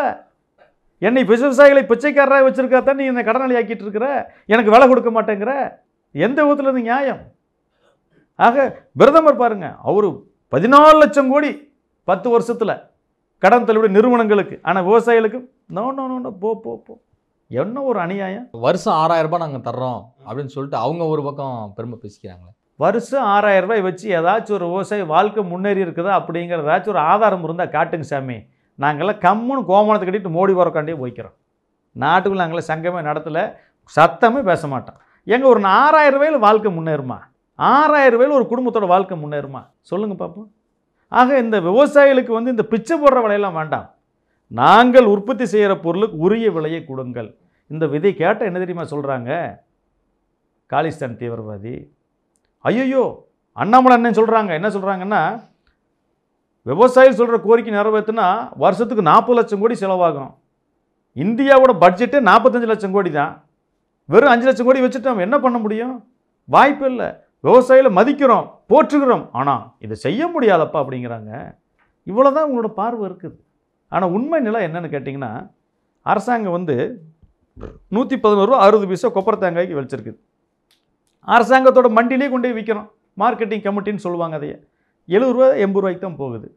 S1: என்னை விவசாயிகளை பிச்சைக்காரராக வச்சிருக்கா தான் நீ என்னை கடனாளி ஆக்கிட்டு இருக்கிற, எனக்கு விலை கொடுக்க மாட்டேங்கிற. எந்த விதத்தில் இது நியாயம்? ஆக பிரதமர் பாருங்க, அவரு 14 லட்சம் கோடி 10 வருஷத்தில் கடன் தள்ளுபடி நிறுவனங்களுக்கு, ஆனால் விவசாயிகளுக்கு நோ நோ நோ போ போ போ. என்ன ஒரு அநியாயம்!
S2: வருஷம் 6000 ரூபாய் நாங்கள் தர்றோம் அப்படின்னு சொல்லிட்டு அவங்க ஒரு பக்கம் பெருமை பேசிக்கிறாங்களே.
S1: வருஷம் 6000 ரூபாய் வச்சு ஏதாச்சும் ஒரு விவசாயி வாழ்க்கை முன்னேறி இருக்குதா அப்படிங்கிறதாச்சும் ஒரு ஆதாரம் இருந்தால் காட்டுங்க சாமி. நாங்கள்லாம் கம்முன்னு கோமணத்தை கட்டிட்டு மோடி வரக்காண்டியே போய்க்கிறோம். நாட்டுக்குள்ள நாங்களாம் சங்கமே நடத்தலை, சத்தமே பேச மாட்டோம். எங்கே ஒரு 6000 ரூபாயில் வாழ்க்கை முன்னேறுமா? 6000 ரூபாயில் ஒரு குடும்பத்தோட வாழ்க்கை முன்னேறுமா? சொல்லுங்கள் பார்ப்போம். ஆக இந்த விவசாயிகளுக்கு இந்த பிச்சை போடுற விலையெல்லாம் வேண்டாம். நாங்கள் உற்பத்தி செய்கிற பொருளுக்கு உரிய விலையை கொடுங்கள். இந்த விதை கேட்டால் என்ன தெரியுமா சொல்கிறாங்க? காலிஸ்தான் தீவிரவாதி. ஐயோ அண்ணாமலை அண்ணன் சொல்கிறாங்க. என்ன சொல்கிறாங்கன்னா, விவசாயிகள் சொல்கிற கோரிக்கை நிறைவேற்றினா வருஷத்துக்கு 40 லட்சம் கோடி செலவாகும். இந்தியாவோட பட்ஜெட்டே 45 லட்சம் கோடி தான். வெறும் 5 லட்சம் கோடி வச்சுட்டு நம்ம என்ன பண்ண முடியும்? வாய்ப்பு இல்லை. விவசாயிகளை மதிக்கிறோம், போற்றுகிறோம், ஆனால் இதை செய்ய முடியாதப்பா அப்படிங்கிறாங்க. இவ்வளோ தான் உங்களோட பார்வை இருக்குது. ஆனால் உண்மை நிலை என்னென்னு கேட்டிங்கன்னா, அரசாங்கம் 111 ரூபா 60 பைசா கொப்பரை தேங்காய்க்கு வச்சிருக்குது. அரசாங்கத்தோட மண்டிலே கொண்டு போய் விற்கிறோம். மார்க்கெட்டிங் கமிட்டின்னு சொல்லுவாங்க. அதையே 70 ரூபா 80 ரூபாய்க்கு தான் போகுது.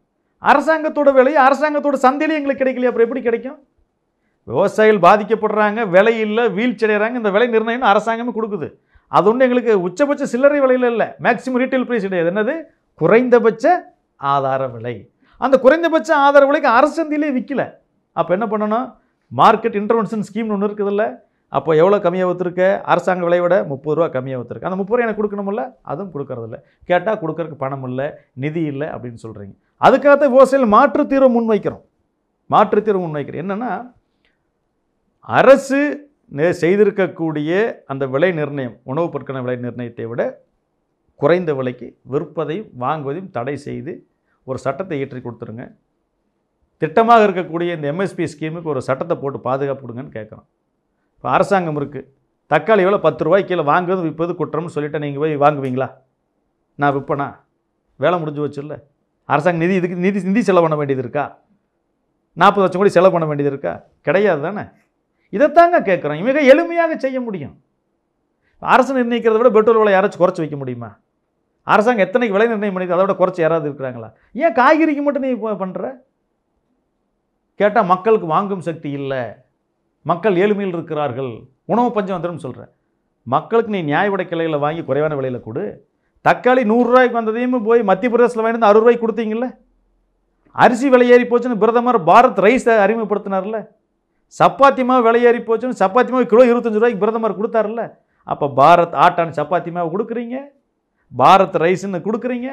S1: அரசாங்கத்தோட விலையை அரசாங்கத்தோட சந்தையிலே எங்களுக்கு கிடைக்கலையே, அப்புறம் எப்படி கிடைக்கும்? விவசாயிகள் பாதிக்கப்படுறாங்க, விலை இல்லை, வீழ்ச்சி அடைகிறாங்க. இந்த விலை நிர்ணயம் அரசாங்கமே கொடுக்குது. அது எங்களுக்கு உச்சபட்ச சில்லறை விலையில் இல்லை, மேக்ஸிமம் ரீட்டைல் ப்ரைஸ் கிடையாது. என்னது? குறைந்தபட்ச ஆதார விலை. அந்த குறைந்தபட்ச ஆதார விலைக்கு அரசு சந்தையிலே விற்கல. அப்போ என்ன பண்ணணும்? மார்க்கெட் இன்டர்வென்ஷன் ஸ்கீம்னு ஒன்று இருக்குதுல்ல. அப்போ எவ்வளோ கம்மியாக விற்றுருக்க? அரசாங்க விலையை விட 30 ரூபா கம்மியாக விற்றுருக்கு. அந்த 30 ரூபா எனக்கு கொடுக்கணுமில்ல, அதுவும் கொடுக்கறதில்ல. கேட்டால் கொடுக்கறதுக்கு பணம் இல்லை, நிதி இல்லை அப்படின்னு சொல்கிறீங்க. அதுக்காகத்தான் விவசாயிகள் மாற்றுத் தீர்வு முன்வைக்கிறோம். என்னென்னா, அரசு செய்திருக்கக்கூடிய அந்த விலை நிர்ணயம், உணவுப் பொருட்கான விலை நிர்ணயத்தை விட குறைந்த விலைக்கு விற்பதையும் வாங்குவதையும் தடை செய்து ஒரு சட்டத்தை இயற்றி கொடுத்துருங்க. திட்டமாக இருக்கக்கூடிய இந்த எம்எஸ்பி ஸ்கீமுக்கு ஒரு சட்டத்தை போட்டு பாதுகாப்பு கொடுங்கன்னு கேட்குறோம். இப்போ அரசாங்கம் இருக்குது, தக்காளி எவ்வளோ 10 ரூபாய்க்கு கீழே வாங்குவது விற்பது குற்றம்னு சொல்லிவிட்டு நீங்கள் போய் வாங்குவீங்களா? நான் விற்பனா? வேலை முடிஞ்சு வச்சு இல்லை. அரசாங்கம் இதுக்கு நிதி செலவு பண்ண வேண்டியது இருக்கா? 40 லட்சம் கோடி செலவு பண்ண வேண்டியது இருக்கா? கிடையாது தானே. இதைத்தாங்க கேட்குறோம். மிக எளிமையாக செய்ய முடியும். அரசு நிர்ணயிக்கிறத விட பெட்ரோல் விலை யாராச்சும் குறைச்சி வைக்க முடியுமா? அரசாங்கம் எத்தனைக்கு விலை நிர்ணயம் பண்ணிது, அதை விட குறைச்சி யாராவது இருக்கிறாங்களா? ஏன் காய்கறிக்கு மட்டும் நீ பண்ணுற? கேட்டால் மக்களுக்கு வாங்கும் சக்தி இல்லை, மக்கள் ஏழ்மையில் இருக்கிறார்கள், உணவு பஞ்சம் வந்துடும் சொல்கிறேன். மக்களுக்கு நீ நியாய விலை கிளையில் வாங்கி குறைவான விலையில் கொடு. தக்காளி 100 ரூபாய்க்கு வந்ததையும் போய் மத்திய பிரதேசத்தில் வாங்கிட்டு 60 ரூபாய்க்கு கொடுத்தீங்கல்ல. அரிசி விலை ஏறி போச்சுன்னு பிரதமர் பாரத் ரைஸை அறிமுகப்படுத்தினார்ல. சப்பாத்தி மாவு விலை ஏறி போச்சுன்னு சப்பாத்தி மாவு கிலோ 25 ரூபாய்க்கு பிரதமர் கொடுத்தாருல்ல. அப்போ பாரத் ஆட்டான் சப்பாத்தி மாவு கொடுக்குறீங்க, பாரத் ரைஸ்ன்னு கொடுக்குறீங்க.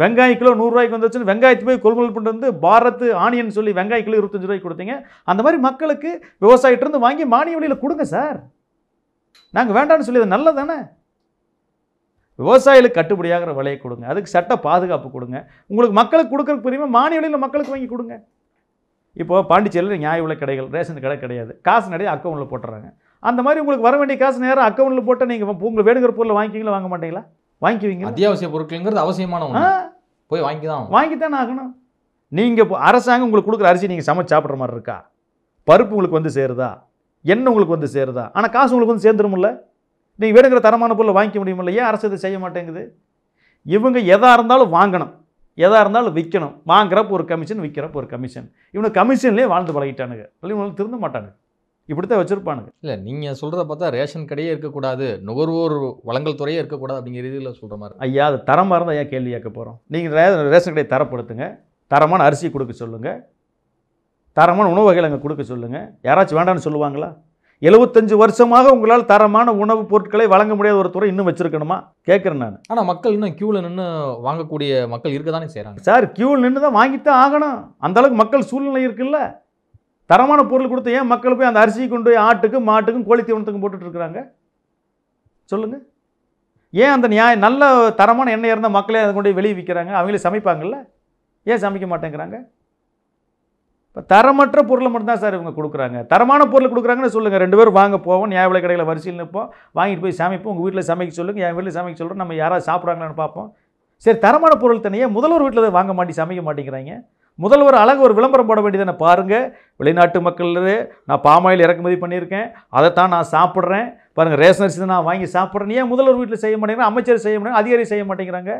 S1: வெங்காயம் கிலோ 100 ரூபாய்க்கு வந்துச்சுன்னு வெங்காயத்தை போய் கொள்முதல் பண்ணிட்டு வந்து பாரத் ஆனியன் சொல்லி வெங்காயம் கிலோ 25 ரூபாய்க்கு கொடுத்தீங்க. அந்த மாதிரி மக்களுக்கு விவசாயிட்டிருந்து வாங்கி மானிய விலையில் கொடுங்க சார். நாங்கள் வேண்டாம்னு சொல்லி அது நல்லது தானே. விவசாயிகளுக்கு கட்டுப்படியாகிற விலையை கொடுங்க, அதுக்கு சட்ட பாதுகாப்பு கொடுங்க. உங்களுக்கு மக்களுக்கு கொடுக்குறதுக்கு புரியுமா மானிய விலையில் மக்களுக்கு வாங்கி கொடுங்க. இப்போ பாண்டிச்சேரியில் நியாய விலை கடைகள், ரேஷன் கடை கிடையாது, காசு நிறைய அக்கௌண்ட்டில் போட்டுறாங்க. அந்த மாதிரி உங்களுக்கு வர வேண்டிய காசு நேரம் அக்கௌண்ட்டில் போட்டு நீங்கள் உங்களுக்கு வேணுங்கிற பொருளை வாங்கிக்கிங்களா வாங்க மாட்டீங்களா? வாங்கிக்குவீங்க.
S2: அத்தியாவசிய பொருட்கள்ங்கிறது அவசியமான ஒன்று, போய் வாங்கித்தானே ஆகணும்.
S1: நீங்கள் அரசாங்கம் உங்களுக்கு கொடுக்குற அரிசி நீங்கள் சமைச்சு சாப்பிட்ற மாதிரி இருக்கா? பருப்பு உங்களுக்கு வந்து சேருதா? எண்ணெய் உங்களுக்கு வந்து சேருதா? ஆனால் காசு உங்களுக்கு வந்து சேர்ந்துருமில்ல. நீங்கள் வேணுங்கிற தரமான பொருளை வாங்கிக்க முடியுமில்ல. ஏன் அரசு இதை செய்ய மாட்டேங்குது? இவங்க எதாக இருந்தாலும் வாங்கணும், எதாக இருந்தாலும் விற்கணும். வாங்குறப்ப ஒரு கமிஷன், விற்கிறப்ப ஒரு கமிஷன். இவனுக்கு கமிஷன்லேயே வாழ்ந்து பழகிட்டானுங்க. இவனுக்கு திருந்த மாட்டானுங்க, இப்படித்தான் வச்சுருப்பானுங்க.
S2: இல்லை, நீங்கள் சொல்கிறத பார்த்தா ரேஷன் கடையே இருக்கக்கூடாது, நுகர்வோர் வழங்கல் துறையே இருக்கக்கூடாது அப்படிங்கிற ரீதியில் சொல்கிற மாதிரி.
S1: ஐயா, அது தரமாக இருந்தால் ஏன் கேள்வி கேட்க போகிறோம்? நீங்கள் ரேஷன் கடையை தரப்படுத்துங்க, தரமான அரிசி கொடுக்க சொல்லுங்கள், தரமான உணவு வகைகள் அங்கே கொடுக்க சொல்லுங்கள். யாராச்சும் வேண்டாம்னு சொல்லுவாங்களா? 75 வருஷமாக உங்களால் தரமான உணவுப் பொருட்களை வழங்க முடியாத ஒரு துறை இன்னும் வச்சுருக்கணுமா கேட்குறேன் நான்.
S2: ஆனால் மக்கள் இன்னும் க்யூவில் நின்று வாங்கக்கூடிய மக்கள் இருக்க தானே செய்கிறாங்க
S1: சார். க்யூவில் நின்று தான் வாங்கித்தான் ஆகணும். அந்தளவுக்கு மக்கள் சூழ்நிலை இருக்குல்ல. தரமான பொருள் கொடுத்து ஏன் மக்கள் போய் அந்த அரிசியை கொண்டு போய் ஆட்டுக்கும் மாட்டுக்கும் கோழி தீவனத்துக்கும் போட்டுட்ருக்குறாங்க சொல்லுங்கள்? ஏன் அந்த நல்ல தரமான எண்ணெய் இருந்தால் மக்களே அதை கொண்டு போய் வெளியே விற்கிறாங்க? அவங்களே சமைப்பாங்கள்ல, ஏன் சமைக்க மாட்டேங்கிறாங்க? இப்போ தரமற்ற பொருளை மட்டும்தான் சார் இவங்க கொடுக்குறாங்க. தரமான பொருள் கொடுக்குறாங்கன்னு சொல்லுங்கள். 2 பேரும் வாங்க போவோம், நியாய விலை கடையில் வரிசையில் நிற்போம், வாங்கிட்டு போய் சமைப்போம். உங்கள் வீட்டில் சமைக்க சொல்லுங்கள், என் வீட்டில் சமைக்க சொல்கிறோம், நம்ம யாராவது சாப்பிட்றாங்களான்னு பார்ப்போம். சரி, தரமான பொருள் தனியாக முதல்வர் வீட்டில் வாங்க மாட்டி சமைக்க மாட்டேங்கிறாங்க. முதல்வர் அழகு ஒரு விளம்பரம் போட வேண்டியதானே. பாருங்கள், வெளிநாட்டு மக்கள் நான் பாமாயில் இறக்குமதி பண்ணியிருக்கேன், அதைத்தான் நான் சாப்பிட்றேன், பாருங்கள் ரேஷன் அரிசி தான் நான் வாங்கி சாப்பிட்றேன். ஏன் முதல்வர் வீட்டில் செய்ய மாட்டேங்கிறாங்க? அமைச்சர் செய்ய மாட்டேங்க, அதிகாரி செய்ய மாட்டேங்கிறாங்க.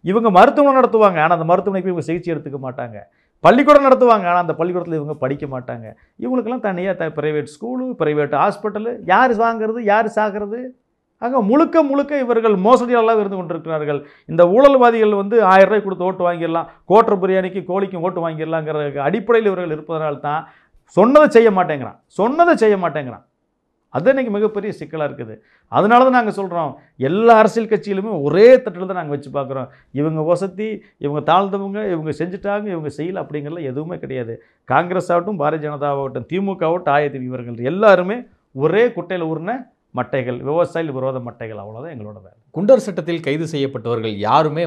S1: இவங்க மருத்துவமனை நடத்துவாங்க, ஆனால் அந்த மருத்துவமனைக்கு இவங்க சிகிச்சை எடுத்துக்க மாட்டாங்க. பள்ளிக்கூடம் நடத்துவாங்க, ஆனால் அந்த பள்ளிக்கூடத்தில் இவங்க படிக்க மாட்டாங்க. இவங்களுக்கெல்லாம் தனியாக ப்ரைவேட் ஸ்கூலு, ப்ரைவேட் ஹாஸ்பிட்டலு, யார் வாங்கிறது, யார் சாகிறது? ஆக முழுக்க முழுக்க இவர்கள் மோசடியாளர்களாக இருந்து கொண்டிருக்கிறார்கள். இந்த ஊழல்வாதிகள் 1000 ரூபாய் கொடுத்து ஓட்டு வாங்கிடலாம், கோட்டர் பிரியாணிக்கு கோழிக்கும் ஓட்டு வாங்கிடலாங்கிற அடிப்படையில் இவர்கள் இருப்பதனால்தான் சொன்னதை செய்ய மாட்டேங்கிறான். அது இன்றைக்கி மிகப்பெரிய சிக்கலாக இருக்குது. அதனால தான் நாங்கள் சொல்கிறோம், எல்லா அரசியல் கட்சியிலுமே ஒரே தட்டில் தான் நாங்கள் வச்சு பார்க்குறோம். இவங்க வசதி, இவங்க தாழ்ந்தவங்க, இவங்க செஞ்சுட்டாங்க, இவங்க செய்யலை அப்படிங்கிறதுல எதுவுமே கிடையாது. காங்கிரஸ் ஆகட்டும், பாரதிய ஜனதாவாகட்டும், திமுக ஆகட்டும், AIADMK இவர்கள் எல்லாருமே ஒரே குட்டையில் ஊர்ன மட்டைகள், விவசாயிகள் விரோத மட்டைகள். அவ்வளோதான் எங்களோட வேலை.
S2: குண்டர் சட்டத்தில் கைது செய்யப்பட்டவர்கள் யாருமே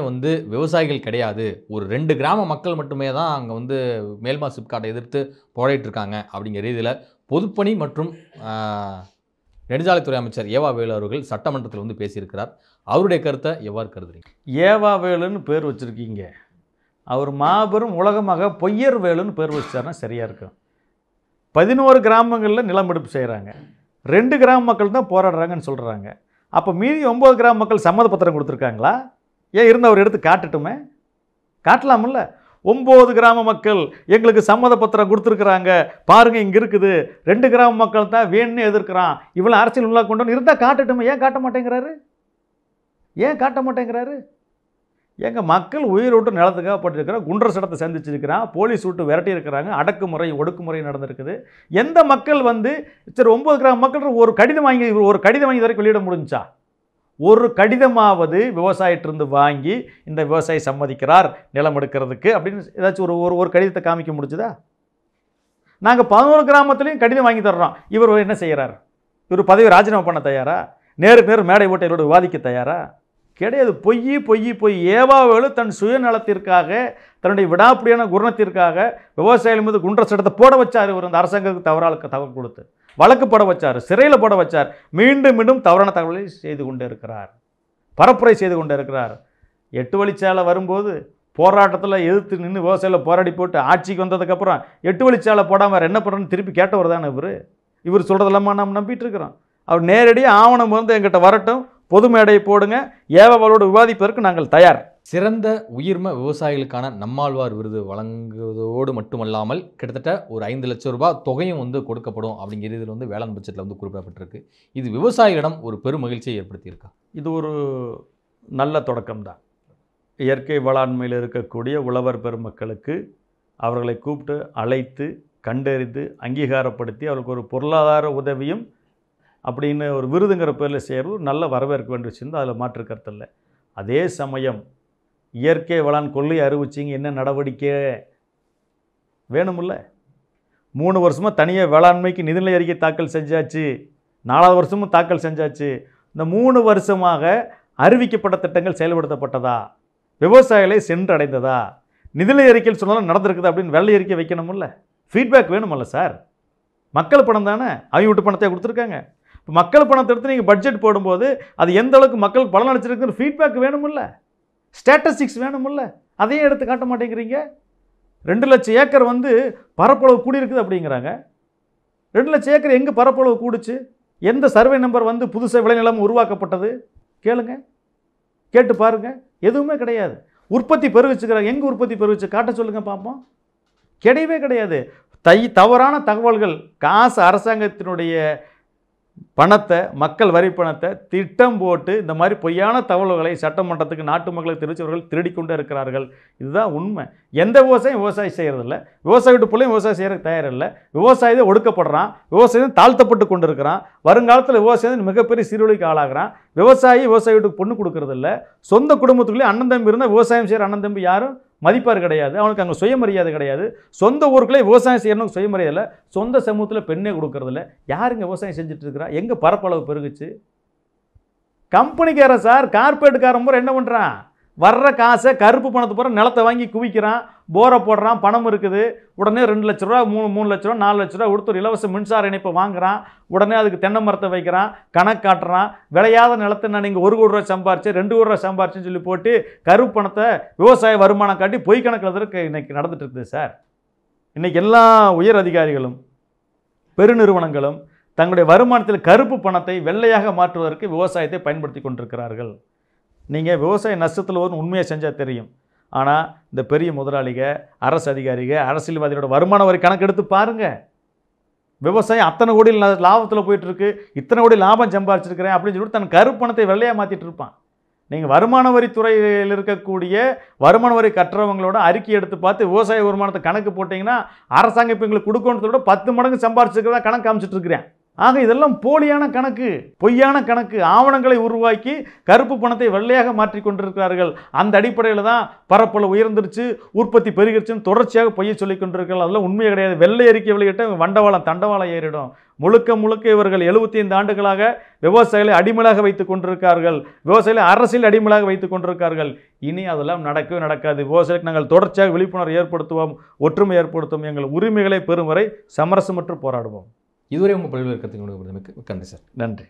S2: விவசாயிகள் கிடையாது. ஒரு 2 கிராம மக்கள் மட்டுமே தான் அங்கே மேல்மா சிப்காட்டை எதிர்த்து போராடிட்டு இருக்காங்க அப்படிங்கிற ரீதியில் பொதுப்பணி மற்றும் நெடுஞ்சாலைத்துறை அமைச்சர் ஏவா வேலு அவர்கள் சட்டமன்றத்தில் பேசியிருக்கிறார். அவருடைய கருத்தை எவ்வாறு கருதுறீங்க?
S1: ஏவா வேலுன்னு பேர் வச்சுருக்கீங்க, அவர் மாபெரும் உலகமாக பொய்யர் வேலுன்னு பேர் வச்சாருன்னா சரியாக இருக்கும். 11 கிராமங்களில் நிலமெடுப்பு செய்கிறாங்க, 2 கிராம மக்கள் தான் போராடுறாங்கன்னு சொல்கிறாங்க. அப்போ மீதி 9 கிராம மக்கள் சம்மத பத்திரம் கொடுத்துருக்காங்களா? ஏன் இருந்து அவர் எடுத்து காட்டட்டுமே, காட்டலாமில்ல. 9 கிராம மக்கள் எங்களுக்கு சம்மத பத்திரம் கொடுத்துருக்குறாங்க, பாருங்கள் இங்கே இருக்குது, 2 கிராம மக்கள் தான் வேணும்னு எதிர்க்கிறான், இவ்வளோ அரசியல் உள்ள கொண்டு இருந்தால் காட்டட்டுமே. ஏன் காட்ட மாட்டேங்கிறாரு? எங்கள் மக்கள் உயிர் விட்டு நிலத்துக்காக பட்டிருக்கிறான், குண்டர் சட்டத்தை சந்திச்சிருக்கிறான், போலீஸ் விட்டு விரட்டி இருக்கிறாங்க, அடக்குமுறை ஒடுக்குமுறை நடந்திருக்குது. எந்த மக்கள் சரி 9 கிராம மக்கள் ஒரு கடிதம் வாங்கி வரைக்கும் வெளியிட முடிஞ்சா? ஒரு கடிதமாவது விவசாயிட்டிருந்து வாங்கி இந்த விவசாயி சம்மதிக்கிறார் நிலம் எடுக்கிறதுக்கு அப்படின்னு ஏதாச்சும் ஒரு கடிதத்தை காமிக்க முடிஞ்சுதா? நாங்கள் 11 கிராமத்துலேயும் கடிதம் வாங்கி தர்றோம். இவர் என்ன செய்கிறார்? இவர் பதவி ராஜினாமா பண்ண தயாரா? நேருக்கு நேர் மேடை ஓட்ட இவரோட விவாதிக்க தயாரா? கிடையாது. பொய். ஏவா வேலு தன் சுயநலத்திற்காக, தன்னுடைய விடாப்பிடியான குணத்திற்காக விவசாயிகள் மீது குண்டர் சட்டத்தை போட வச்சார். இவர் அந்த அரசாங்கத்துக்கு தகவல் கொடுத்து வழக்கு போட வச்சார், சிறையில் போட வச்சார். மீண்டும் தவறான தகவலை செய்து கொண்டே இருக்கிறார், பரப்புரை செய்து கொண்டே இருக்கிறார். 8 வழிச்சாலை வரும்போது போராட்டத்தில் எதிர்த்து நின்று விவசாயியில் போராடி போட்டு ஆட்சிக்கு வந்ததுக்கப்புறம் 8 வழிச்சாலை போடாமல் வேறு என்ன பண்ணுறன்னு திருப்பி கேட்டவர் தானே இவர் சொல்கிறதெல்லாமா நம்ம நம்பிட்டு இருக்கிறோம். அவர் நேரடியாக ஆவணம் எங்கிட்ட வரட்டும், பொது மேடையை போடுங்க, ஏவாவோடு விவாதிப்பதற்கு நாங்கள் தயார்.
S2: சிறந்த உயிர்ம விவசாயிகளுக்கான நம்மாழ்வார் விருது வழங்குவதோடு மட்டுமல்லாமல் கிட்டத்தட்ட ஒரு 5 லட்சம் ரூபாய் தொகையும் கொடுக்கப்படும் அப்படிங்கிற இதில் வேளாண் பட்ஜெட்டில் குறிப்பிடப்பட்டிருக்கு. இது விவசாயிகளிடம் ஒரு பெரும் மகிழ்ச்சியை ஏற்படுத்தியிருக்கா?
S1: இது ஒரு நல்ல தொடக்கம்தான். இயற்கை வேளாண்மையில் இருக்கக்கூடிய உழவர் பெருமக்களுக்கு அவர்களை கூப்பிட்டு அழைத்து கண்டறிந்து அங்கீகாரப்படுத்தி அவர்களுக்கு ஒரு பொருளாதார உதவியும் அப்படின்னு ஒரு விருதுங்கிற பேரில் செய்கிறது நல்ல வரவேற்க வேண்டிய விஷயம் தான், அதில் மாற்று கருத்து இல்லை. அதே சமயம் இயற்கை வேளாண் கொள்ளை அறிவிச்சிங்க, என்ன நடவடிக்கை வேணுமில்ல? 3 வருஷமாக தனியாக வேளாண்மைக்கு நிதிநிலை அறிக்கை தாக்கல் செஞ்சாச்சு, 4வது வருஷமும் தாக்கல் செஞ்சாச்சு. இந்த 3 வருஷமாக அறிவிக்கப்பட்ட திட்டங்கள் செயல்படுத்தப்பட்டதா, விவசாயிகளை சென்றடைந்ததா, நிதிநிலை அறிக்கையில் சொன்னாலும் நடந்திருக்குது அப்படின்னு வெள்ளை அறிக்கை வைக்கணுமில்ல? Feedback வேணுமில்ல sir? மக்கள் பணம் தானே, அவங்க வீட்டு பணத்தை கொடுத்துருக்காங்க. இப்போ மக்கள் பணத்தை எடுத்து நீங்கள் பட்ஜெட் போடும்போது அது எந்த அளவுக்கு மக்களுக்கு பலன் அளிச்சிருக்குன்னு ஃபீட்பேக் வேணுமில்ல? ஸ்டாட்டிஸ்டிக்ஸ் வேணுமில்ல? அதையும் எடுத்து காட்ட மாட்டேங்கிறீங்க. 2 லட்சம் ஏக்கர் பரப்பளவு கூடியிருக்குது அப்படிங்கிறாங்க. 2 லட்சம் ஏக்கர் எங்கே பரப்பளவு கூடுச்சு? எந்த சர்வே நம்பர் புதுசாக விளைநிலம் உருவாக்கப்பட்டது? கேளுங்க, கேட்டு பாருங்கள். எதுவுமே கிடையாது. உற்பத்தி பெருவிச்சுக்கிறாங்க. எங்கே உற்பத்தி பெருவிச்சு காட்ட சொல்லுங்கள் பார்ப்போம். கிடையவே கிடையாது. தவறான தகவல்கள், காசு அரசாங்கத்தினுடைய பணத்தை, மக்கள் வரி பணத்தை திட்டம் போட்டு இந்த மாதிரி பொய்யான தகவல்களை சட்டமன்றத்துக்கு நாட்டு மக்களுக்கு தெரிவித்தவர்கள் திருடிக்கொண்டே இருக்கிறார்கள். இதுதான் உண்மை. எந்த விவசாயம் செய்கிறதில்ல, விவசாய வீட்டு பிள்ளையும் விவசாயம் செய்கிறதுக்கு தயாரில்லை. விவசாயத்தை ஒடுக்கப்படுறான், விவசாயம் தாழ்த்தப்பட்டு கொண்டு இருக்கிறான். வருங்காலத்தில் விவசாயம் மிகப்பெரிய சீரழிவுக்கு ஆளாகிறான். விவசாய வீட்டுக்கு பொண்ணு கொடுக்கறதில்ல. சொந்த குடும்பத்துக்குள்ளேயே அண்ணன் தம்பி இருந்தால் விவசாயம் செய்கிற அண்ணன் தம்பி யாரும் மதிப்பார் கிடையாது. அவனுக்கு அங்கே சுயமரியாதை கிடையாது. சொந்த ஊருக்குள்ளே விவசாயம் செய்யணும்னு சுயமரியாதை இல்லை. சொந்த சமூகத்தில் பெண்ணே கொடுக்கறதில்ல. யாருங்க விவசாயம் செஞ்சுட்டு இருக்கிறா? எங்கே பரப்பளவு பெருகுச்சு? கம்பெனிக்காரன் சார், கார்பரேட்டுக்காரன் பூரா என்ன பண்ணுறான்? வர்ற காசை கருப்பு பணத்தை பூரா நிலத்தை வாங்கி குவிக்கிறான், போரை போடுறான், பணம் இருக்குது. உடனே 2 லட்ச ரூபா, 3 லட்ச ரூபா, 4 லட்ச ரூபா கொடுத்து ஒரு இலவச மின்சார இணைப்பை வாங்குறான். உடனே அதுக்கு தென்னை மரத்தை வைக்கிறான், கணக்கு காட்டுறான். விளையாத நிலத்தை நான் நீங்கள் 1 கோடி ரூபா சம்பாரிச்சு, 2 கோடி ரூபா சம்பாரிச்சுன்னு சொல்லி போட்டு கருப்பு பணத்தை விவசாய வருமானம் காட்டி பொய் கணக்கில் இன்றைக்கி நடந்துட்டு இருக்குது சார். இன்றைக்கி எல்லா உயர் அதிகாரிகளும் பெருநிறுவனங்களும் தங்களுடைய வருமானத்தில் கருப்பு பணத்தை வெள்ளையாக மாற்றுவதற்கு விவசாயத்தை பயன்படுத்தி கொண்டிருக்கிறார்கள். நீங்கள் விவசாய நஷ்டத்தில் ஒரு உண்மையை செஞ்சால் தெரியும். ஆனால் இந்த பெரிய முதலாளிக, அரசு அதிகாரிக, அரசியல்வாதியோட வருமான வரி கணக்கு எடுத்து பாருங்கள். விவசாயம் அத்தனை கோடி லாபத்தில் போயிட்டுருக்கு, இத்தனை கோடி லாபம் சம்பாரிச்சிருக்கிறேன் அப்படின்னு சொல்லிட்டு தன் கருப்பு பணத்தை வெள்ளையாக மாற்றிட்டு இருப்பான். நீங்கள் வருமான வரித்துறையில் இருக்கக்கூடிய வருமான வரி கட்டுறவங்களோட அறிக்கை எடுத்து பார்த்து விவசாய வருமானத்தை கணக்கு போட்டிங்கன்னா அரசாங்கம் இப்போ எங்களுக்கு கொடுக்கணுன்றத விட 10 மடங்கு சம்பாரிச்சிருக்கிறதா கணக்கு காமிச்சிட்டு இருக்கிறேன். ஆக இதெல்லாம் போலியான கணக்கு, பொய்யான கணக்கு. ஆவணங்களை உருவாக்கி கருப்பு பணத்தை வெள்ளையாக மாற்றி கொண்டிருக்கிறார்கள். அந்த அடிப்படையில் தான் பரப்பளவு உயர்ந்துருச்சு, உற்பத்தி பெருகிருச்சுன்னு தொடர்ச்சியாக பொய்யை சொல்லி கொண்டிருக்கிறார்கள். அதெல்லாம் உண்மையே கிடையாது. வெள்ளை அறிக்கை வெளியிட்ட வண்டவாளம் தண்டவாளம் ஏறிடும். முழுக்க இவர்கள் 75 ஆண்டுகளாக விவசாயிகளை அடிமையாக வைத்துக் கொண்டிருக்கிறார்கள். விவசாயிகளை அரசியல் அடிமையாக வைத்துக் கொண்டிருக்கிறார்கள். இனி அதெல்லாம் நடக்கவே நடக்காது. விவசாயிகளுக்கு நாங்கள் தொடர்ச்சியாக விழிப்புணர்வு ஏற்படுத்துவோம், ஒற்றுமை ஏற்படுத்துவோம். எங்கள் உரிமைகளை பெறும் வரை சமரசமற்று போராடுவோம்.
S2: இதுவரை உங்கள் பல்வேறு கருத்துக்களை நன்றி சார்.
S1: நன்றி.